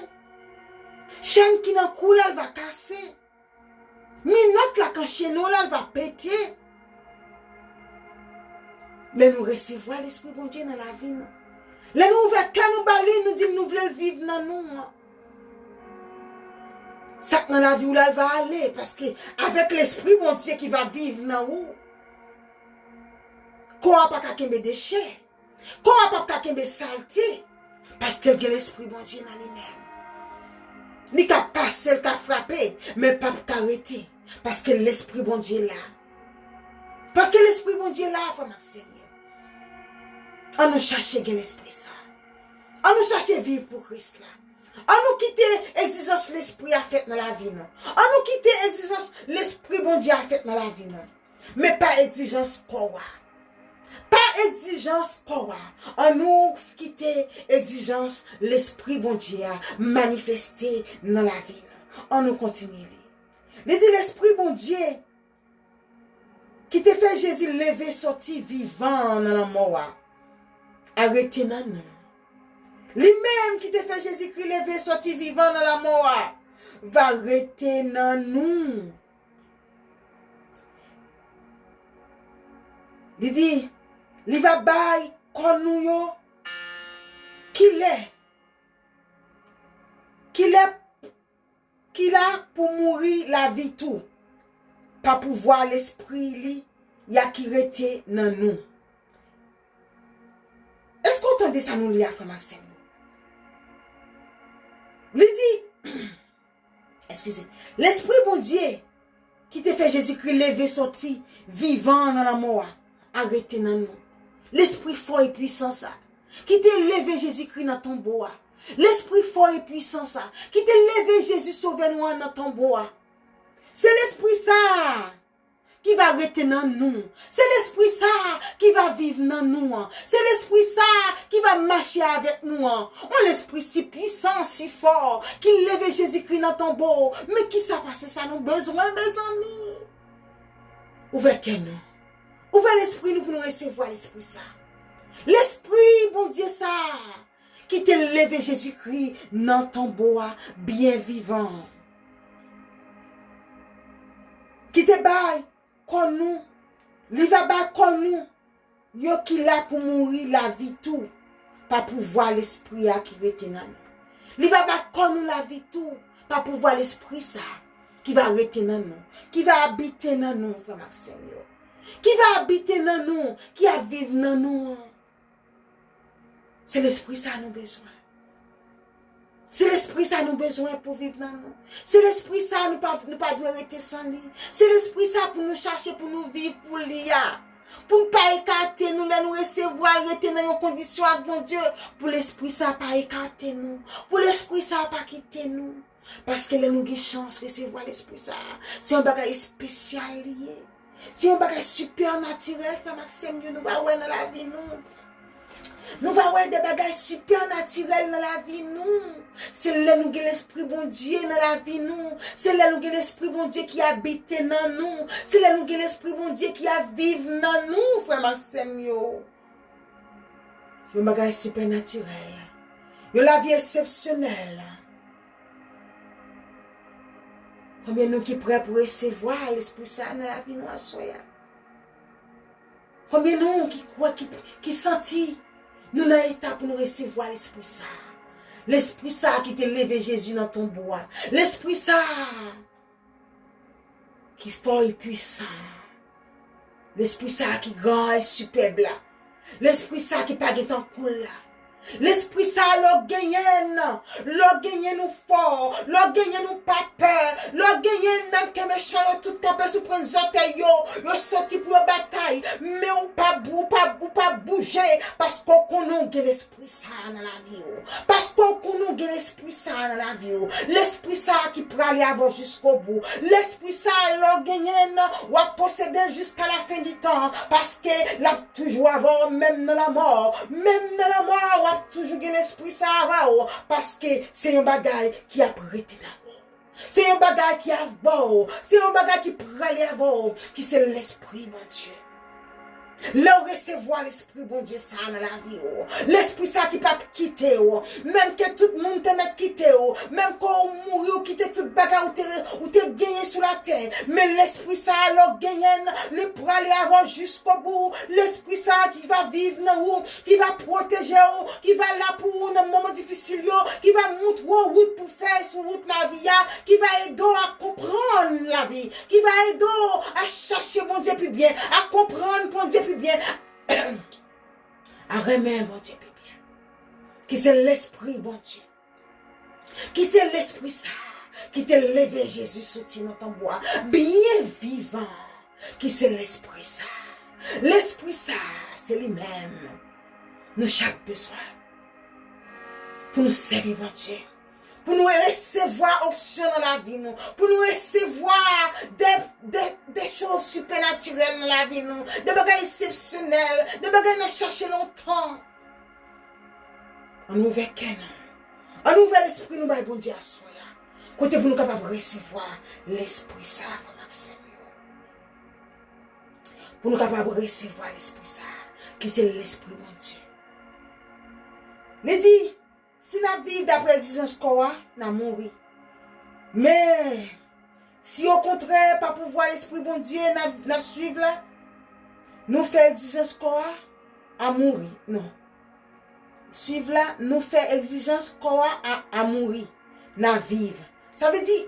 Chaîne qui n'a coule, elle va casser. Minute là, quand chaîne, elle va péter. Mais nous recevons l'Esprit bon Dieu dans la vie. Là, nous ouvrons quand nous balons, nous disons nous voulons vivre dans nous. Ça dans la vie où là, elle va aller. Parce que avec l'Esprit bon Dieu qui va vivre dans nous. Quoi pas qu'à des déchets. Quoi pas qu'à des saletés. Parce que l'Esprit bon Dieu dans lui-même. Ni qu'à passer, qu'à frapper, mais pas qu'à arrêter. Parce que l'Esprit bon Dieu est là. Parce que l'Esprit bon Dieu est là, frère Maxime. On nous cherche l'Esprit ça. On nous cherche vivre pour Christ là. On nous quitte l'exigence l'Esprit a fait dans la vie. Non? On nous quitte l'exigence l'Esprit bon Dieu a fait dans la vie. Non? Mais pas exigence quoi. Pas exigence quoi. On nous quitte exigence l'Esprit bon Dieu a manifesté dans la vie. On nous continue. Il dit l'Esprit bon Dieu qui te fait Jésus lever sorti vivant dans la mort. Arrêtez non. Lui-même qui te fait Jésus-Christ lever sorti vivant dans la mort va arrêter dans nous. Il dit il va bailler comme nous qu'il a pour mourir la vie tout. Pas pouvoir l'esprit li y a qui rete dans nous. Est-ce qu'on entendait ça nous lire frère Maxime? Il dit excusez, l'esprit bon Dieu qui te fait Jésus-Christ lever sorti vivant dans la mort, arrêtez dans nous. L'esprit fort et puissant ça qui te levé Jésus-Christ dans ton bois. L'esprit fort et puissant ça qui te levé Jésus sauver nous dans ton bois. C'est l'esprit ça qui va rester dans nous. C'est l'esprit ça qui va vivre dans nous. C'est l'esprit ça qui va marcher avec nous. On l'esprit si puissant, si fort, qui lève Jésus-Christ dans ton beau. Mais qui ça passe ça nous besoin, mes amis? Ouvrez que nous. Ouvrez l'esprit nous pour nous recevoir l'esprit ça. L'esprit, bon Dieu ça, qui te lève Jésus-Christ dans ton bois bien vivant. Qui te baille comme nous. Il va bailler comme nous. Yo qui là pour mourir la vie tout. Pas pour voir l'esprit qui rete dans nous. Il va bailler comme nous la vie tout. Pas pour voir l'esprit ça. Qui va rete dans nous. Qui va habiter dans nous, frère Maxime. Qui va habiter dans nous. Qui va vivre dans nous. C'est l'esprit ça nous besoin. C'est l'esprit ça nous besoin pour vivre dans nous. C'est l'esprit ça nous pas doit rester sans lui. C'est l'esprit ça pour nous chercher, pour nous vivre pour l'IA. Pour ne pas écarter nous, nous recevoir, rester dans nos conditions avec mon Dieu. Pour l'esprit ça pas écarter nous. Pour l'esprit ça pas quitter nous. Parce que nous avons chance de recevoir l'esprit ça. C'est un bagage spécial lié. C'est un bagage super naturel, frère Maxime, nous va voir dans la vie nous. Nous allons voir des bagages super naturels dans la vie, nous. C'est là nous l'esprit bon Dieu dans la vie, nous. C'est là nous l'esprit bon Dieu qui habite dans nous. C'est là nous l'esprit bon Dieu qui a vivre dans nous, frère Maxime, yo. Un bagage super naturel. Yo la vie exceptionnelle. Combien nous qui prêts pour recevoir l'esprit ça dans la vie, nous, à soi. Combien nous qui croient, qui sentit. Nous dans l'état pour nous recevoir l'esprit ça. L'esprit ça qui te levé Jésus dans ton bois. L'esprit ça qui fort et puissant. L'esprit ça qui grand et superbe là. L'esprit ça qui pas en cool là. L'esprit ça l'on gagne nous fort, l'on gagne nous pas peur, l'on gagne même que méchant yo tout campé sous prendre zoteil yo sorti pour bataille, mais ou pas bouger parce qu'on connaît l'esprit ça dans la vie parce qu'on connaît l'esprit ça dans la vie l'esprit ça qui peut aller avant jusqu'au bout, l'esprit ça l'on gagne ou posséder jusqu'à la fin du temps parce que l'a toujours avant même dans la mort toujours l'esprit ça parce que c'est un bagage qui a prêté d'abord. C'est un bagage qui a avant. C'est un bagage qui prend avant. Qui c'est l'esprit, mon Dieu. Là, recevoir l'esprit, bon Dieu, ça dans la vie. L'esprit, ça qui pas quitter. Même que tout le monde te met quitter. Même quand on mourit ou quitter tout bagage ou te gagné sous la terre. Mais l'esprit, ça, alors gagné, il pour aller avant jusqu'au bout. L'esprit, ça qui va vivre dans vous, qui va protéger vous, qui va là pour vous dans un moment difficile, qui va montrer route pour faire sur route la vie, qui va aider à comprendre la vie, qui va aider à chercher mon Dieu plus bien, à comprendre mon Dieu plus bien, à remettre mon Dieu plus bien, qui c'est l'esprit bon Dieu, qui c'est l'esprit ça, qui te levé Jésus soutien dans ton bois, bien vivant, qui c'est l'esprit ça, c'est lui-même, nous chaque besoin, pour nous servir mon Dieu. Pour nous recevoir option dans la vie, nous. Pour nous recevoir des choses supernaturelles dans la vie, nous. Des bagages exceptionnels. Des bagages nous chercher longtemps. On ouvre qu'un. On ouvre l'esprit, nous, bon Dieu, à soi. Côté pour nous capables de recevoir l'esprit ça, Maxime. Pour nous capables de recevoir l'esprit ça, qui c'est l'esprit, bon Dieu. Mais dit, si la vie d'après l'exigence quoi, n'a mouru. Mais si au contraire pas pouvoir l'esprit bon Dieu n'a suivre là, nous fait exigence quoi à mourir. Non. Suivre là, nous fait exigence quoi à mourir, n'a vivre. Ça veut dire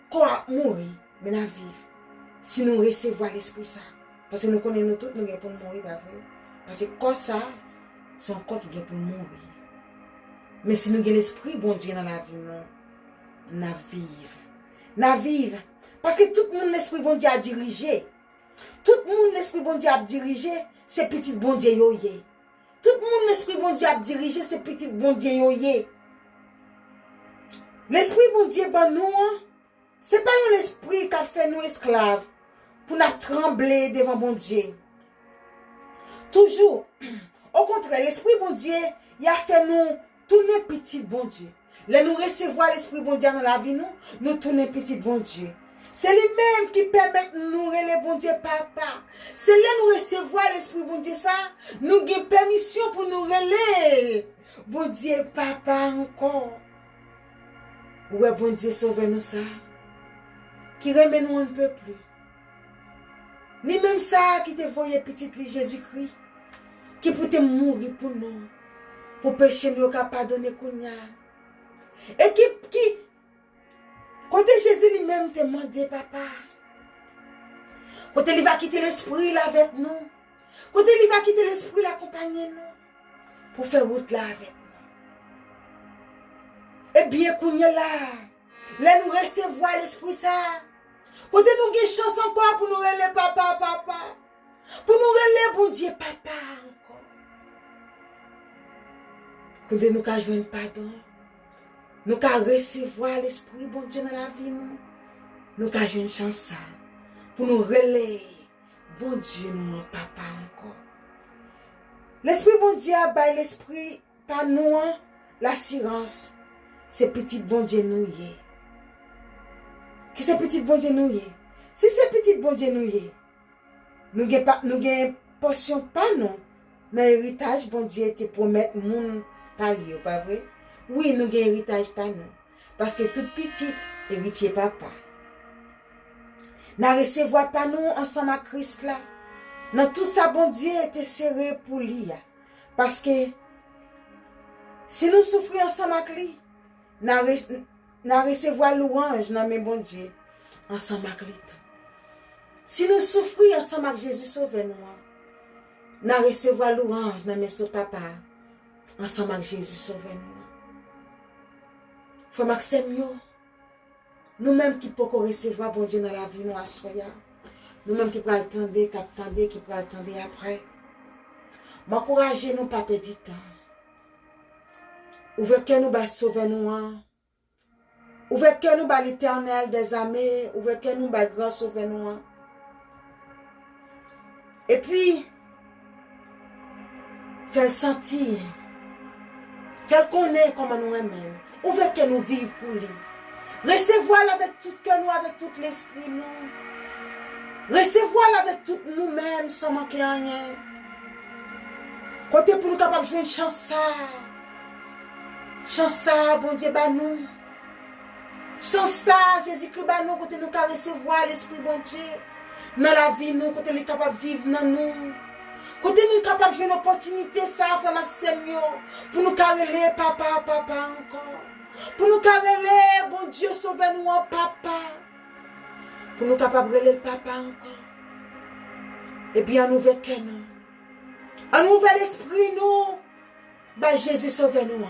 quoi mourir, mais n'a vivre. Si nous recevons l'esprit ça, parce que nous connaissons nous tous nous pour mourir pas vrai. Parce que quoi ça, c'est un corps qui est pour mourir. Mais si nous avons l'esprit, bon Dieu, dans la vie, nous vivons. Parce que tout le monde, l'esprit, bon Dieu, a dirigé. Tout le monde, l'esprit, bon Dieu, a dirigé, c'est petit bon Dieu, yoye. Tout le monde, l'esprit, bon Dieu, a dirigé, c'est petit bon Dieu, yoye. L'esprit, bon Dieu, ben nous, c'est pas un esprit qui a fait nous esclaves. pour nous trembler devant bon Dieu. Toujours, au contraire, l'Esprit bon Dieu, il a fait nous tourner petit bon Dieu. Là, nous recevoir l'Esprit bon Dieu dans la vie, nous tourner petit bon Dieu. C'est lui-même qui permet de nous relayer bon Dieu papa. C'est là nous recevoir l'Esprit bon Dieu ça, nous avons permission pour nous relayer bon Dieu papa encore. Ouais, bon Dieu sauve nous ça. Qui remet nous un peu plus. Ni même ça qui te voyait petit Jésus-Christ. Qui peut te mourir pour nous. Pour pécher nous qu'à pardonner Kounia. Et qui quand Jésus lui-même te demandé papa. Quand il va quitter l'esprit là avec nous. Quand il va quitter l'esprit l'accompagner nous. Pour faire route là avec nous. Eh bien Kounia là nous recevoir l'esprit ça. Quand nous avons une chance encore pour nous relayer papa. Pour nous relayer bon Dieu papa encore. Quand nous avons joué pardon. Nous avons recevoir l'esprit bon Dieu dans la vie nous. Nous avons joué une chance pour nous relayer bon Dieu nous papa encore. L'esprit bon Dieu a baillé l'esprit par nous l'assurance. C'est petit bon Dieu nous y est. Qui c'est petit bon Dieu nous y est? Si c'est petit bon Dieu nous y est, nous avons portion pas non. Mais héritage bon Dieu te promet moun par lui, pas vrai? Oui, nous avons héritage pas nous. Parce que tout petit héritier papa. N'a recevoir pas nous ensemble à Christ là. Dans tout ça bon Dieu était serré pour lui. Parce que si nous souffrons ensemble avec lui, n'a recevoir louange dans mes bon Dieu ensemble avec lui tout. Si nous souffrons ensemble avec Jésus sauve nous, n'a recevoir louange dans mes so papa ensemble avec Jésus sauve nous. Frère Maxime, nous-mêmes qui pouvons recevoir bon Dieu dans la vie, nous assoyons. Nous-mêmes qui pouvons attendre, qui pouvons attendre après. M'encourager nous pas perdre du temps. Ouvrez que nous va sauver nous. Ouvrez que nous va l'éternel des armées. Ouvrez que nous va grand sauver nous. Et puis, faire sentir. Qu'elle connaît comment nous aimons. Ouvrez que nous vivons pour lui. Recevoir avec tout que nous, avec tout l'esprit nous. Recevoir avec tout nous-mêmes sans manquer rien. Côté pour nous capables de jouer une chance ça. Chance ça, bon Dieu, bah nous. Chance ça, Jésus-Christ, bah nous, côté nous qu'à recevoir l'esprit bon Dieu. Dans la vie, nous, côté nous capables de vivre dans nous. Côté nous capables de jouer une opportunité ça, frère Maxime, pour nous carreler, papa encore. Pour nous carreler, bon Dieu, sauvez-nous en papa. Pour nous capables de le papa encore. Et bien, nous veillons nous. En nouvel esprit, nous, bah Jésus sauve-nous.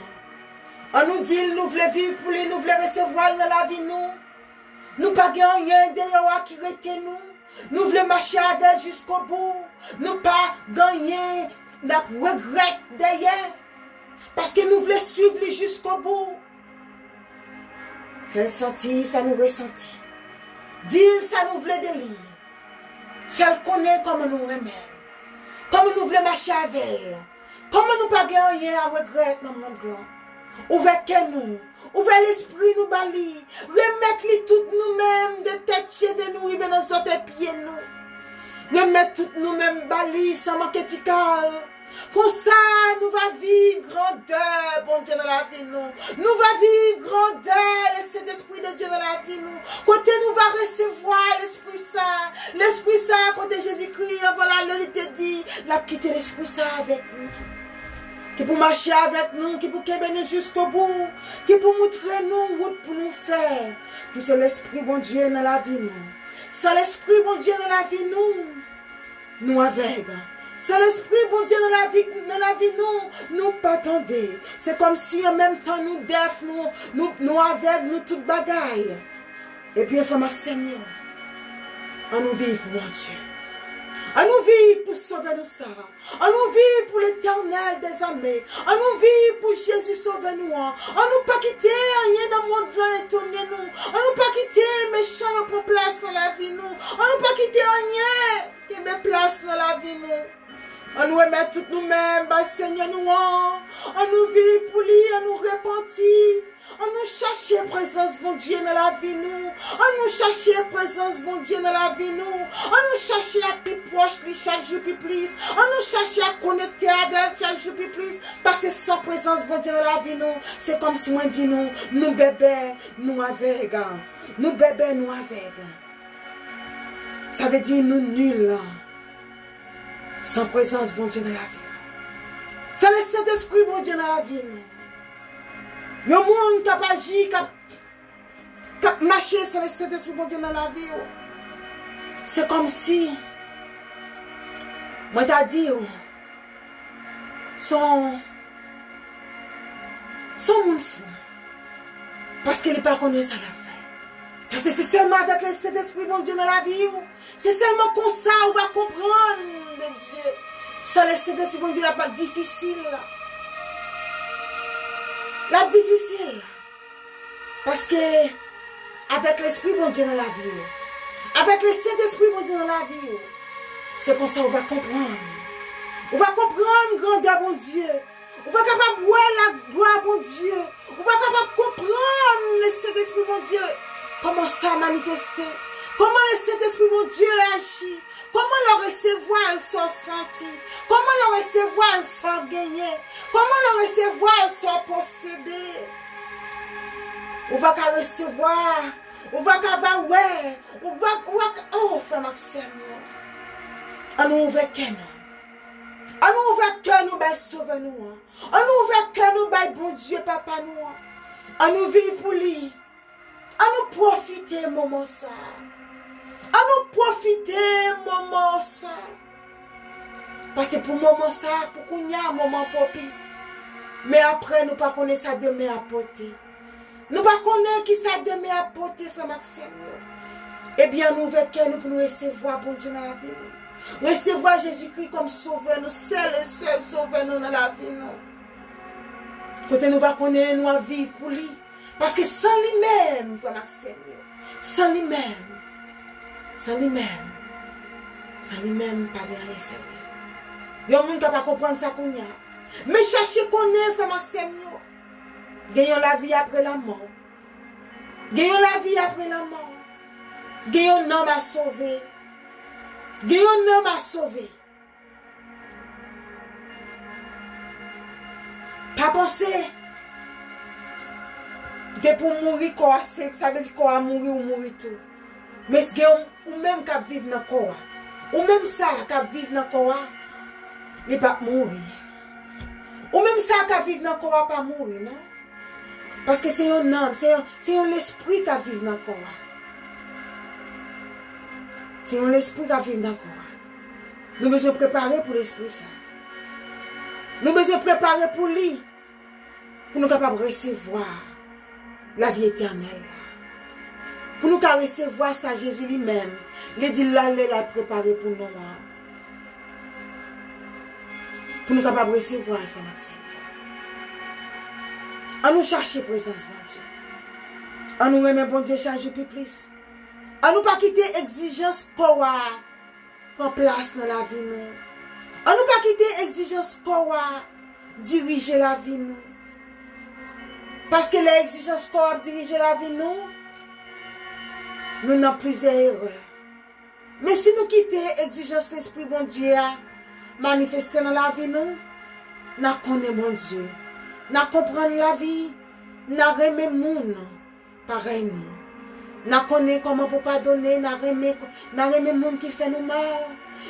On nous dit, nous voulons vivre pour lui, nous voulons recevoir dans la vie, nous. Nous pas gagner d'ailleurs qui rete nous. Nous voulons marcher avec jusqu'au bout. Nous pas gagner, nous regret d'ailleurs. Parce que nous voulons suivre lui jusqu'au bout. Fais sentir, ça nous ressentit. Dire, ça nous voulait de lui. Fais connaître comme nous aimons. Comme nous voulons marcher avec elle. Comme nous pas gagner à regret dans mon monde. Ouvrez nous. Ouvrez l'esprit nous bali. Remettre-les toutes nous-mêmes de tête cheveux nous river dans notre pieds nous. Remettre toutes nous-mêmes bali sans manquer de calme. Comme ça, nous va vivre grandeur, bon Dieu, dans la vie, nous. Nous va vivre grandeur, cet esprit de Dieu dans la vie, nous. Côté nous va recevoir l'Esprit Saint. L'Esprit Saint, côté Jésus-Christ, voilà, il te dit, il a quitté l'Esprit Saint avec nous. Qui pour marcher avec nous, qui pour qu'aimer nous jusqu'au bout, qui pour montrer nous route pour nous faire. Qui c'est l'Esprit, bon Dieu, dans la vie, nous. C'est l'Esprit, bon Dieu, dans la vie, nous avec. C'est l'esprit, bon Dieu, dans la vie, nous pas attendez. C'est comme si en même temps nous def, nous avec, nous toute bagaille. Et bien, frère Maxime, on nous vive, mon Dieu. On nous vit pour sauver nous ça. On nous vit pour l'éternel des armées. On nous vit pour Jésus sauver nous. On nous pas quitter rien dans le monde là étonner nous. On nous pas quitter méchants pour place dans la vie nous. On nous pas quitter rien qui met place dans la vie nous. On nous remet tout nous-mêmes, bah Seigneur nous. On nous vit pour lui, on nous repentit. On nous cherche présence bon Dieu dans la vie nous. On nous cherche présence bon Dieu dans la vie nous. On nous cherche à plus proche lui chaque jour plus plus. On nous cherche à connecter avec chaque jour plus plus. Parce que sans présence bon Dieu dans la vie nous, c'est comme si moi dit nous bébés, nous avec. Nous bébés, nous avec. Ça veut dire nous nuls. Sans présence bon Dieu dans la vie. C'est le Saint-Esprit bon Dieu dans la vie nous. Le monde qui a agi, qui a marché sur le Saint-Esprit bon Dieu dans la vie. C'est comme si, moi t'as dit, son monde fou. Parce qu'il n'est pas connu ça la fait. Parce que c'est seulement avec le Saint-Esprit bon Dieu dans la vie. C'est seulement comme ça on va comprendre de Dieu. Sans le Saint-Esprit bon Dieu, la pas difficile. La difficile. Parce que avec l'Esprit bon Dieu dans la vie, avec le Saint-Esprit bon Dieu dans la vie, c'est comme ça on va comprendre. On va comprendre grandeur bon Dieu. On va capable voir la gloire bon Dieu. On va capable comprendre le Saint-Esprit bon Dieu. Comment ça manifester. Comment le Saint-Esprit bon Dieu agit. Comment le recevoir sans sentir. Comment le recevoir sans gagner. Comment le recevoir sans posséder. On va qu'à recevoir. On va qu'à voir. Ouais. On va oh, frère Maxime. On nous ouvre qu'un. On nous ouvre qu'un nous va sauver nous. On nous ouvre qu'un nous va bon Dieu papa nous. On nous vit pour lui. On nous profiter moment ça. À nous profiter moment ça. Parce que pour moment ça, pour qu'on y a un moment propice. Mais après, nous pas connaître ça demain à porter. Nous pas connaître qui ça demain à porter, frère Maxime. Eh bien, nous veillons nous pour nous recevoir pour Dieu dans la vie. Recevoir Jésus-Christ comme sauveur, nous, c'est le seul sauveur nous dans la vie. Côté nous va connaître, nous à vivre pour lui. Parce que sans lui-même, frère Maxime, sans lui-même, sans lui-même, pas de rien sérieux. Il y a des gens qui ne peuvent pas comprendre ça qu'on y a. Mais cherchez qu'on est, frère Maxime. Gagnons la vie après la mort. Gagnons la vie après la mort. Gagnons un homme à sauver. Gagnons un homme à sauver. Pas penser que pour mourir, ça veut dire qu'on va mourir ou mourir tout. Mais c'est ou même qui vivent dans le corps. Ou même ça qui vivent dans le corps, il ne pas mourir. Ou même ça qui vivent dans le corps, pas mourir, non? Parce que c'est un âme, c'est l'esprit qui vit dans le corps. C'est l'esprit qui vit dans le corps. Nous devons préparer pour l'esprit ça. Nous devons préparer pour lui. Pour nous capables de recevoir la vie éternelle. Pour nous recevoir ça, Jésus lui-même. Il dit là, il l'a préparé pour nous. Pour nous capables de recevoir le frère Maxime. On nous chercher présence, mon Dieu. On nous remet, bon Dieu, chaque jour plus. On nous pas quitter exigence pour prendre place dans la vie, nous. On nous pas quitter exigence pour diriger la vie, nous. Parce que l'exigence pour diriger la vie, nous n'avons plusieurs erreurs. Mais si nous quittons l'exigence de l'Esprit, bon Dieu, manifester dans la vie, nous connaissons mon Dieu. Nous comprenons la vie. Nous aimons le monde. Pareil, nous connaissons comment pour pardonner. Nous aimons le monde qui fait nous mal.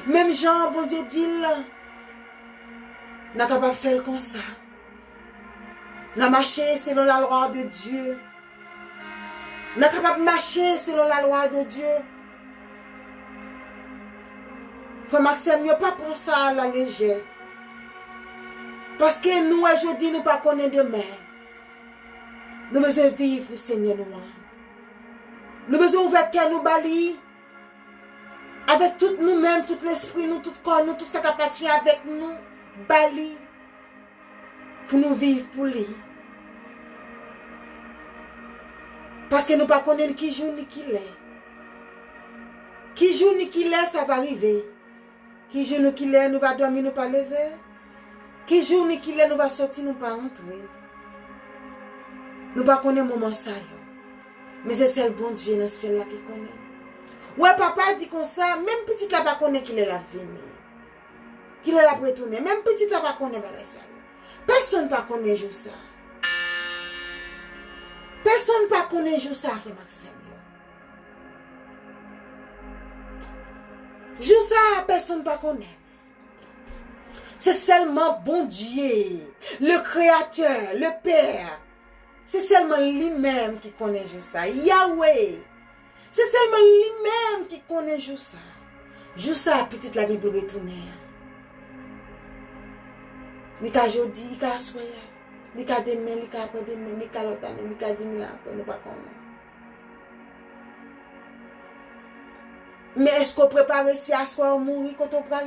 Même Jean, bon Dieu, dit là. Nous sommes capables de faire comme ça. Nous marchons selon la loi de Dieu. Nous sommes capables de marcher selon la loi de Dieu. Frère Maxime, nous ne pas prendre ça à la légère. Parce que nous, aujourd'hui, nous ne pas connaître demain. Nous devons vivre, Seigneur, nous. Nous devons ouvrir nous bali. Avec tout nous-mêmes, tout l'esprit, nous, tout corps, nous, tout ça qui appartient avec nous. Bali. Pour nous vivre pour lui. Parce que nous ne connaissons pas qui joue ni qui l'est. Qui joue ni qui l'est, ça va arriver. Qui joue ni qui l'est, nous va dormir, nous pas lever. Qui joue ni qui l'est, nous va sortir, nous pas entrer. Nous ne connaissons pas moment ça. Mais c'est celle bon Dieu dans le ciel là qui connaît. Ouais, papa dit comme ça, même petite là pas connaît qu'il est la venir. Qu'il est la retourner. Même petite là pas connaît ça. Personne pas connaît jour ça. Personne pas connaît jour ça, frère Maxime. Jour ça, personne pas connaît. C'est seulement bon Dieu, le Créateur, le Père. C'est seulement lui-même qui connaît jour ça. Yahweh. C'est seulement lui-même qui connaît jour ça. Jour ça, petite la Bible retourner. Ni ka jodi, ni ka soya, ni ka demain, ni ka après demain, ni ka l'autre année, ni ka 10 000 ans après, nous pas connaître. Mais est-ce qu'on prépare si à soi ou mourir quand on prend?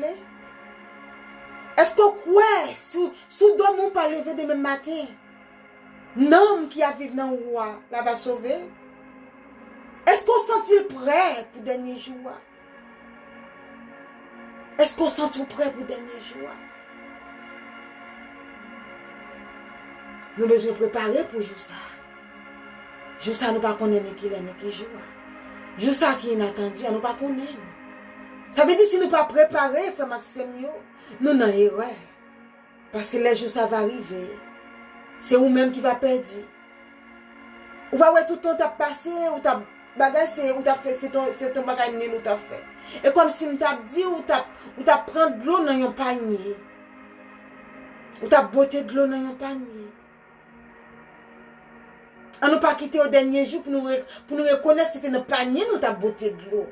Est-ce qu'on croit sous dom ou pas lever demain matin? L'homme qui a vécu dans le roi, là va sauver? Est-ce qu'on sent-il prêt pour le dernier jour? Est-ce qu'on sent-il prêt pour le dernier jour? Nous devons nous préparer pour jouer ça. Jouer ça, nous ne connaissons pas qui est ni qui joue. Jouer ça qui est inattendu, nous ne connaissons pas. Ça veut dire si nous ne pas préparer, frère Maxime, nous n'avons erreur. Parce que les jours, ça va arriver. C'est vous-même qui va perdre. Ou va voir tout le temps t'as passé, ou t'as bagagé, ou t'as fait, c'est ton bagage nul ou t'as fait. Et comme si m't'a dit, ou t'as pris de l'eau dans un panier. Ou t'as botté de l'eau dans un panier. On ne pas quitter au dernier jour pour nous reconnaître que c'était un panier, nous t'as botté de l'eau.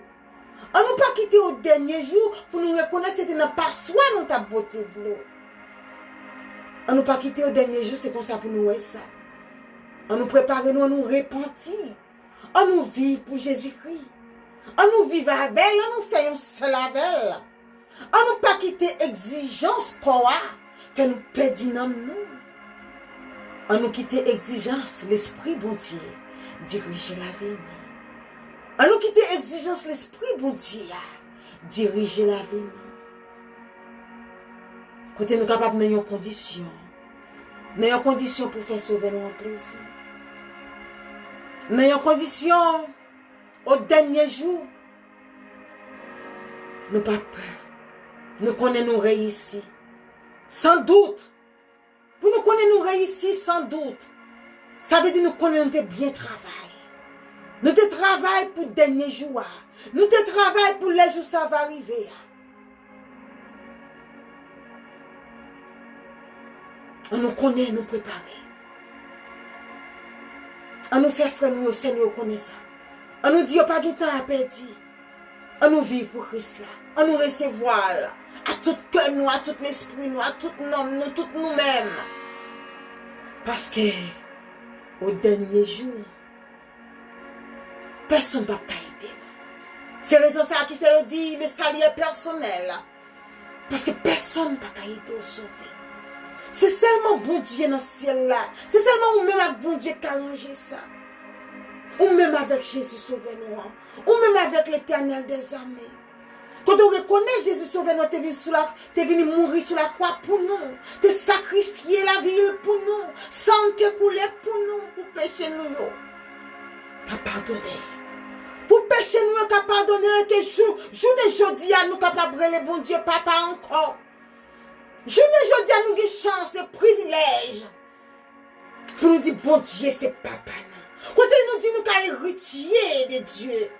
On ne pas quitter au dernier jour pour nous reconnaître que c'était un passoire, nous t'as botté de l'eau. On ne pas quitter au dernier jour, c'est comme ça pour nous voir ça. On nous prépare, nous repentir. On nous vit pour Jésus-Christ. On nous vit avec elle, on nous fait un seul avec elle. On ne pas quitter exigence quoi, que nous perdons nous. On nous quitte exigence, l'esprit bon Dieu, diriger la vie. On nous quitte exigence, l'esprit bon Dieu, diriger la vie. Côté nous capables d'avoir une condition pour faire sauver nous en plaisir. Nous condition au dernier jour. Nous pas peur. Nous connaissons nous réussir. Sans doute. Pour nous connaître nous réussir sans doute. Ça veut dire nous connaissons bien travail. Nous te travaillons pour le dernier jour. Nous te travaillons pour les jours ça va arriver. On nous connaît, nous préparer. On nous fait frère, nous au Seigneur connaît ça. On nous dit, pas de temps à perdre. On nous vit pour Christ là. On nous recevoir là. À tout cœur nous, à tout l'esprit nous, à tout nom, nous, tout nous-mêmes. Parce que, au dernier jour, personne ne va pas aider. C'est raison ça qui fait dire le salut personnel. Parce que personne ne va pas aider au sauver. C'est seulement bon Dieu dans le ciel là. C'est seulement ou même avec bon Dieu qui a arrangé ça. Ou même avec Jésus sauvé-nous. Ou même avec l'éternel des armées. Quand on reconnaît Jésus sauvé-nous, tu es venu mourir sur la croix pour nous. Tu as sacrifié la vie pour nous. Sang te coulé pour nous, pour pécher nous. Tu as pardonné. Pour pécher nous, tu as pardonné. Que journée jeudi à nous capables de bon Dieu, papa encore. Journée jeudi à nous qui chance et privilège. Pour nous dire, bon Dieu, c'est papa. Quand il nous dit, nous sommes héritiers de Dieu.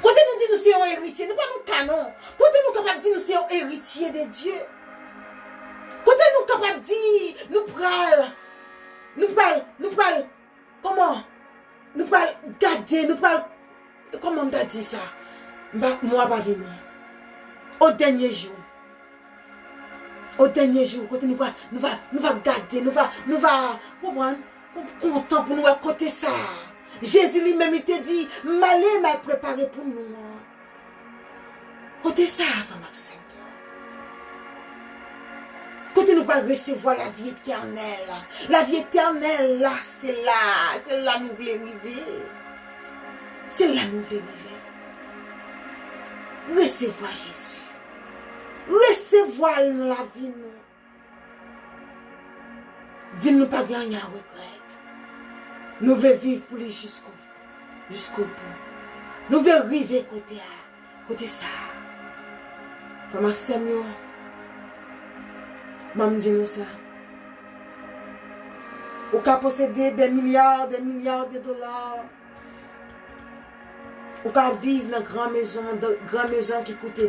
Quand il nous dit, nous sommes héritiers, nous ne sommes pas nous canon. Quand il nous capable de dire, nous sommes héritiers de Dieu. Quand il nous capable de dire, nous pral, comment? Nous pral garder, nous pral, comment on t'a dit ça? Moi, pas venir. Au dernier jour. Au dernier jour, quand nous va garder, nous va, comprendre? Content pour nous à côté ça. Jésus lui-même il te dit, mal préparé pour nous. Côté ça, frère Maxime. Côté nous va recevoir la vie éternelle. La vie éternelle, là, c'est là nous voulons arriver. C'est là nous voulons arriver. Recevoir Jésus. Recevoir la vie, nous. Dis-nous pas gagner à regret. Nous voulons vivre pour lui jusqu'au bout. Nous voulons arriver côté ça. Frère Maxime, maman dit nous ça. Ou qu'à posséder des milliards de dollars. Ou qu'à vivre dans une grande maison qui coûte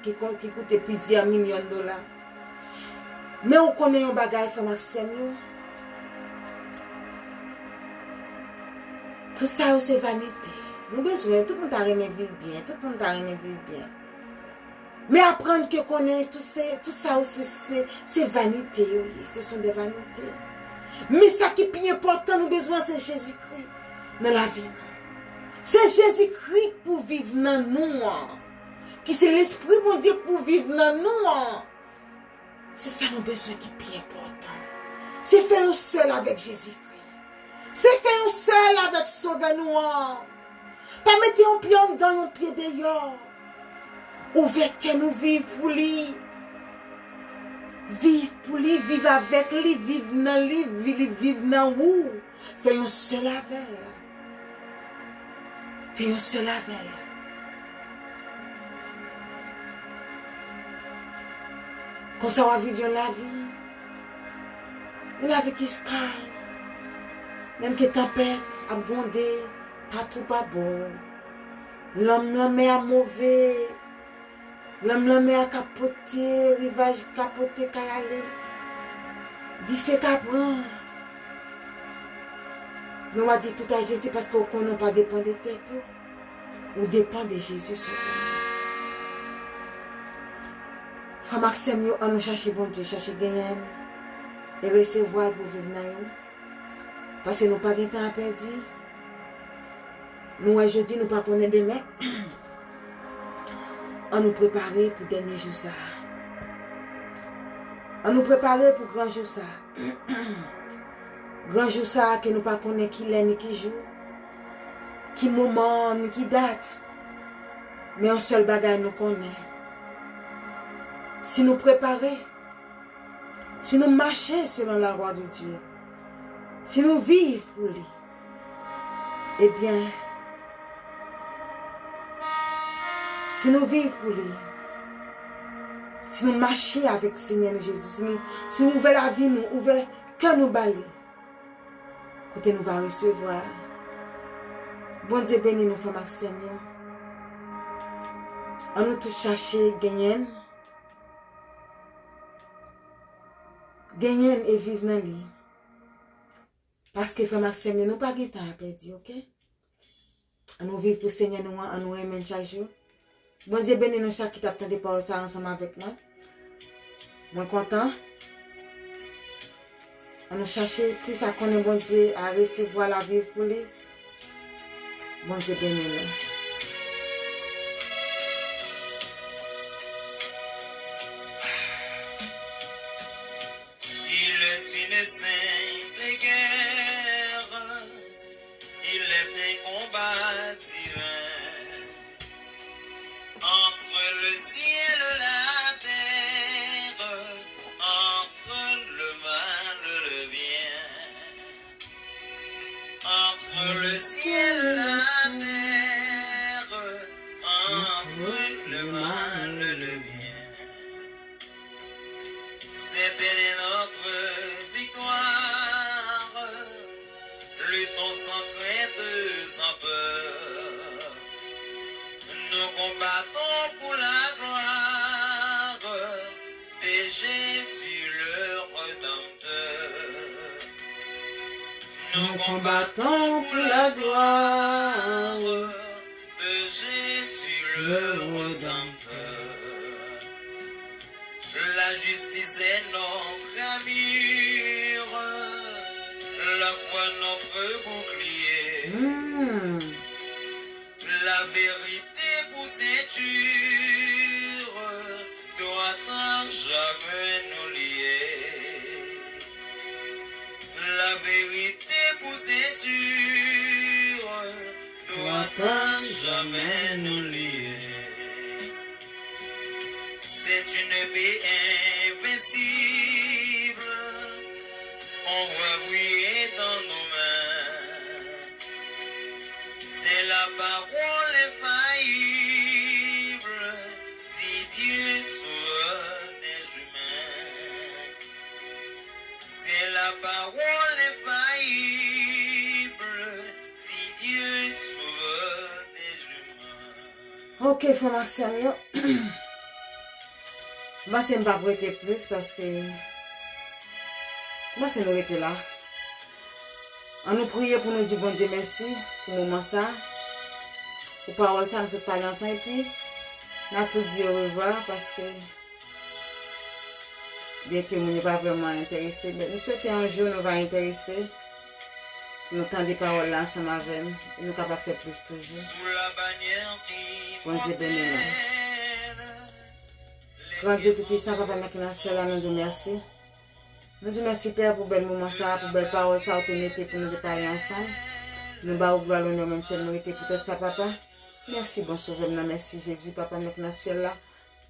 qui coûte plusieurs millions de dollars. Mais on connaît un bagage, frère Maxime. Tout ça, c'est vanité. Nous besoin, tout le monde a aimé vivre bien. Mais apprendre que connaît tout ça, c'est vanité. Ce sont des vanités. Mais ça qui est plus important, nous besoin, c'est Jésus-Christ dans la vie. C'est Jésus-Christ pour vivre dans nous. Qui c'est l'Esprit, mon Dieu, pour vivre dans nous. C'est ça nos besoins qui est plus important. C'est faire un seul avec Jésus-Christ. C'est faire un seul avec Sauver-nous. Pas mettre un pied dans un pied dehors. Ouvert que nous vivons pour lui. Vivre pour lui, vivre avec lui, vivre dans lui, vivre dans où. Faire un seul avec. Faire un seul avec. Comme ça, on va vivre la vie. Une vie qui se calme. Même que tempête a bondé, pas tout pas bon. L'homme est mauvais. L'homme est capoté, rivage capoté, qu'à aller. Dit fait qu'à prendre. Mais on m'a dit tout à Jésus parce qu'on ne pas dépend de tête. Ou dépend de Jésus sauveur. Frère Maxime, on nous cherche bon Dieu, cherche gagner et recevoir pour vivre dans nous. Parce que nous n'avons pas de temps à perdre. Nous, aujourd'hui, nous ne pas connaître demain. On nous préparer pour le dernier jour ça. On nous préparer pour grand jour ça. Grand jour ça que nous ne pas connaître qui l'est ni qui joue. Qui moment ni qui date. Mais un seul bagage nous connaît. Si nous préparer, si nous marcher selon la loi de Dieu, si nous vivons pour lui, eh bien, si nous vivons pour lui, si nous marchons avec le Seigneur Jésus, si nous ouvrons la vie, nous ouvrons que nous balais, côté nous va recevoir. Bon Dieu béni nous, frère Maxime. On nous tous chercher gagner. Gagner et vivre dans lui. Parce que frère Maxime, nous n'avons pas de temps à perdre, ok? Nous vivons pour le Seigneur, nous aimons chaque jour. Bon Dieu béni nous chaque qui t'attend de parler ça ensemble avec moi. Moi content. On nous chercher plus à connaître bon Dieu, à recevoir la vie pour lui. Bon Dieu béni nous. Sainte guerre, il est un combat divin entre le ciel et la terre, entre le mal et le bien, entre le ciel et la terre, entre le mal et le bien. C'était notre victoire, luttons sans crainte, sans peur. Nous combattons pour la gloire de Jésus le Rédempteur. Nous combattons pour la gloire de Jésus le Rédempteur. La justice est notre armure, la foi notre bouclier, la vérité pour ceinture, dure doit pas jamais nous lier. C'est une paix invincible qu'on voit briller dans nos mains. C'est la parole infaillible, dit Dieu sauveur des humains. C'est la parole infaillible, dit Dieu sauveur des humains. Ok, frère Maxime, moi, c'est pas prêter plus parce que moi, c'est nous était là. On nous prier pour nous dire bon Dieu merci pour le moment ça. Pour parole ça, nous sommes parlé ensemble et puis on a tout dit au revoir parce que bien que nous ne pas vraiment intéressés, mais nous souhaitons un jour nous va intéresser. Nous entendons des paroles là ensemble avec nous et nous capables de faire plus toujours. Sous la bannière qui Bon Dieu béni. protège Grand Dieu Tout-Puissant, Papa maintenant, cela nous dit merci. Nous disons merci Père pour bel moment ça, pour belle parole ça, autorité pour nous parler ensemble. Nous bas gloire l'honneur même si nous était pour tester Papa. Merci bon sauveur, merci Jésus Papa maintenant cela.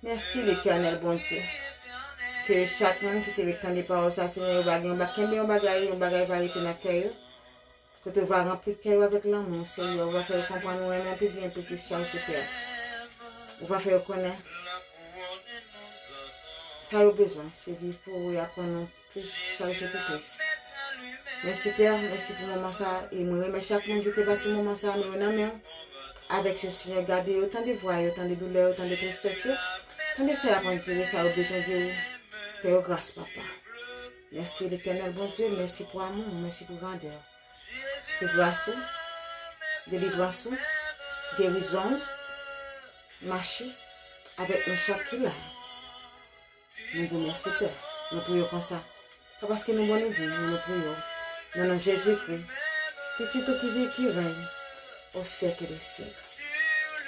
Merci l'Éternel bon Dieu. Que chaque monde qui te retend des paroles ça, Seigneur, on va variété dans le cœur. Que tu vas remplir le cœur avec l'amour, Seigneur. On va faire comprendre nous un peu bien, un peu plus chargé Père. On va faire connaître. Ça a besoin, c'est vivre pour apprendre plus chargé de plus. Merci Père, merci pour le moment ça. Et moi remercie chaque monde qui te passe ce moment ça, mais on a même avec ce Seigneur, garder autant de voix, autant de douleurs, autant de tristesse, autant de ça à tirer, ça a besoin de faire grâce Papa. Merci l'Éternel bon Dieu, merci pour amour, merci pour grandeur. Que grâce, délivrance, guérison, marcher avec nous chaque qui là. Nous disons merci Père, nous prions comme ça. Pas parce que nous bonnes dit, nous prions. Dans le nom de Jésus-Christ, petit tout qui vit, qui règne, au siècle des siècles.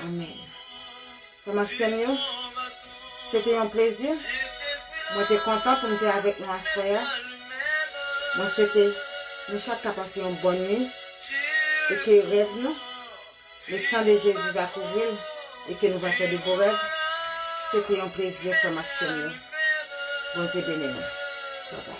Amen. Frère Maxime, c'était un plaisir. Moi, je suis content pour être avec nous à ce soir. Moi, je souhaite nous chaque passer une bonne nuit et que rêve nous, le sang de Jésus va couvrir et que nous allons faire de beaux rêves. C'était un plaisir, Frère Maxime. Bon Dieu béni. Bye bye.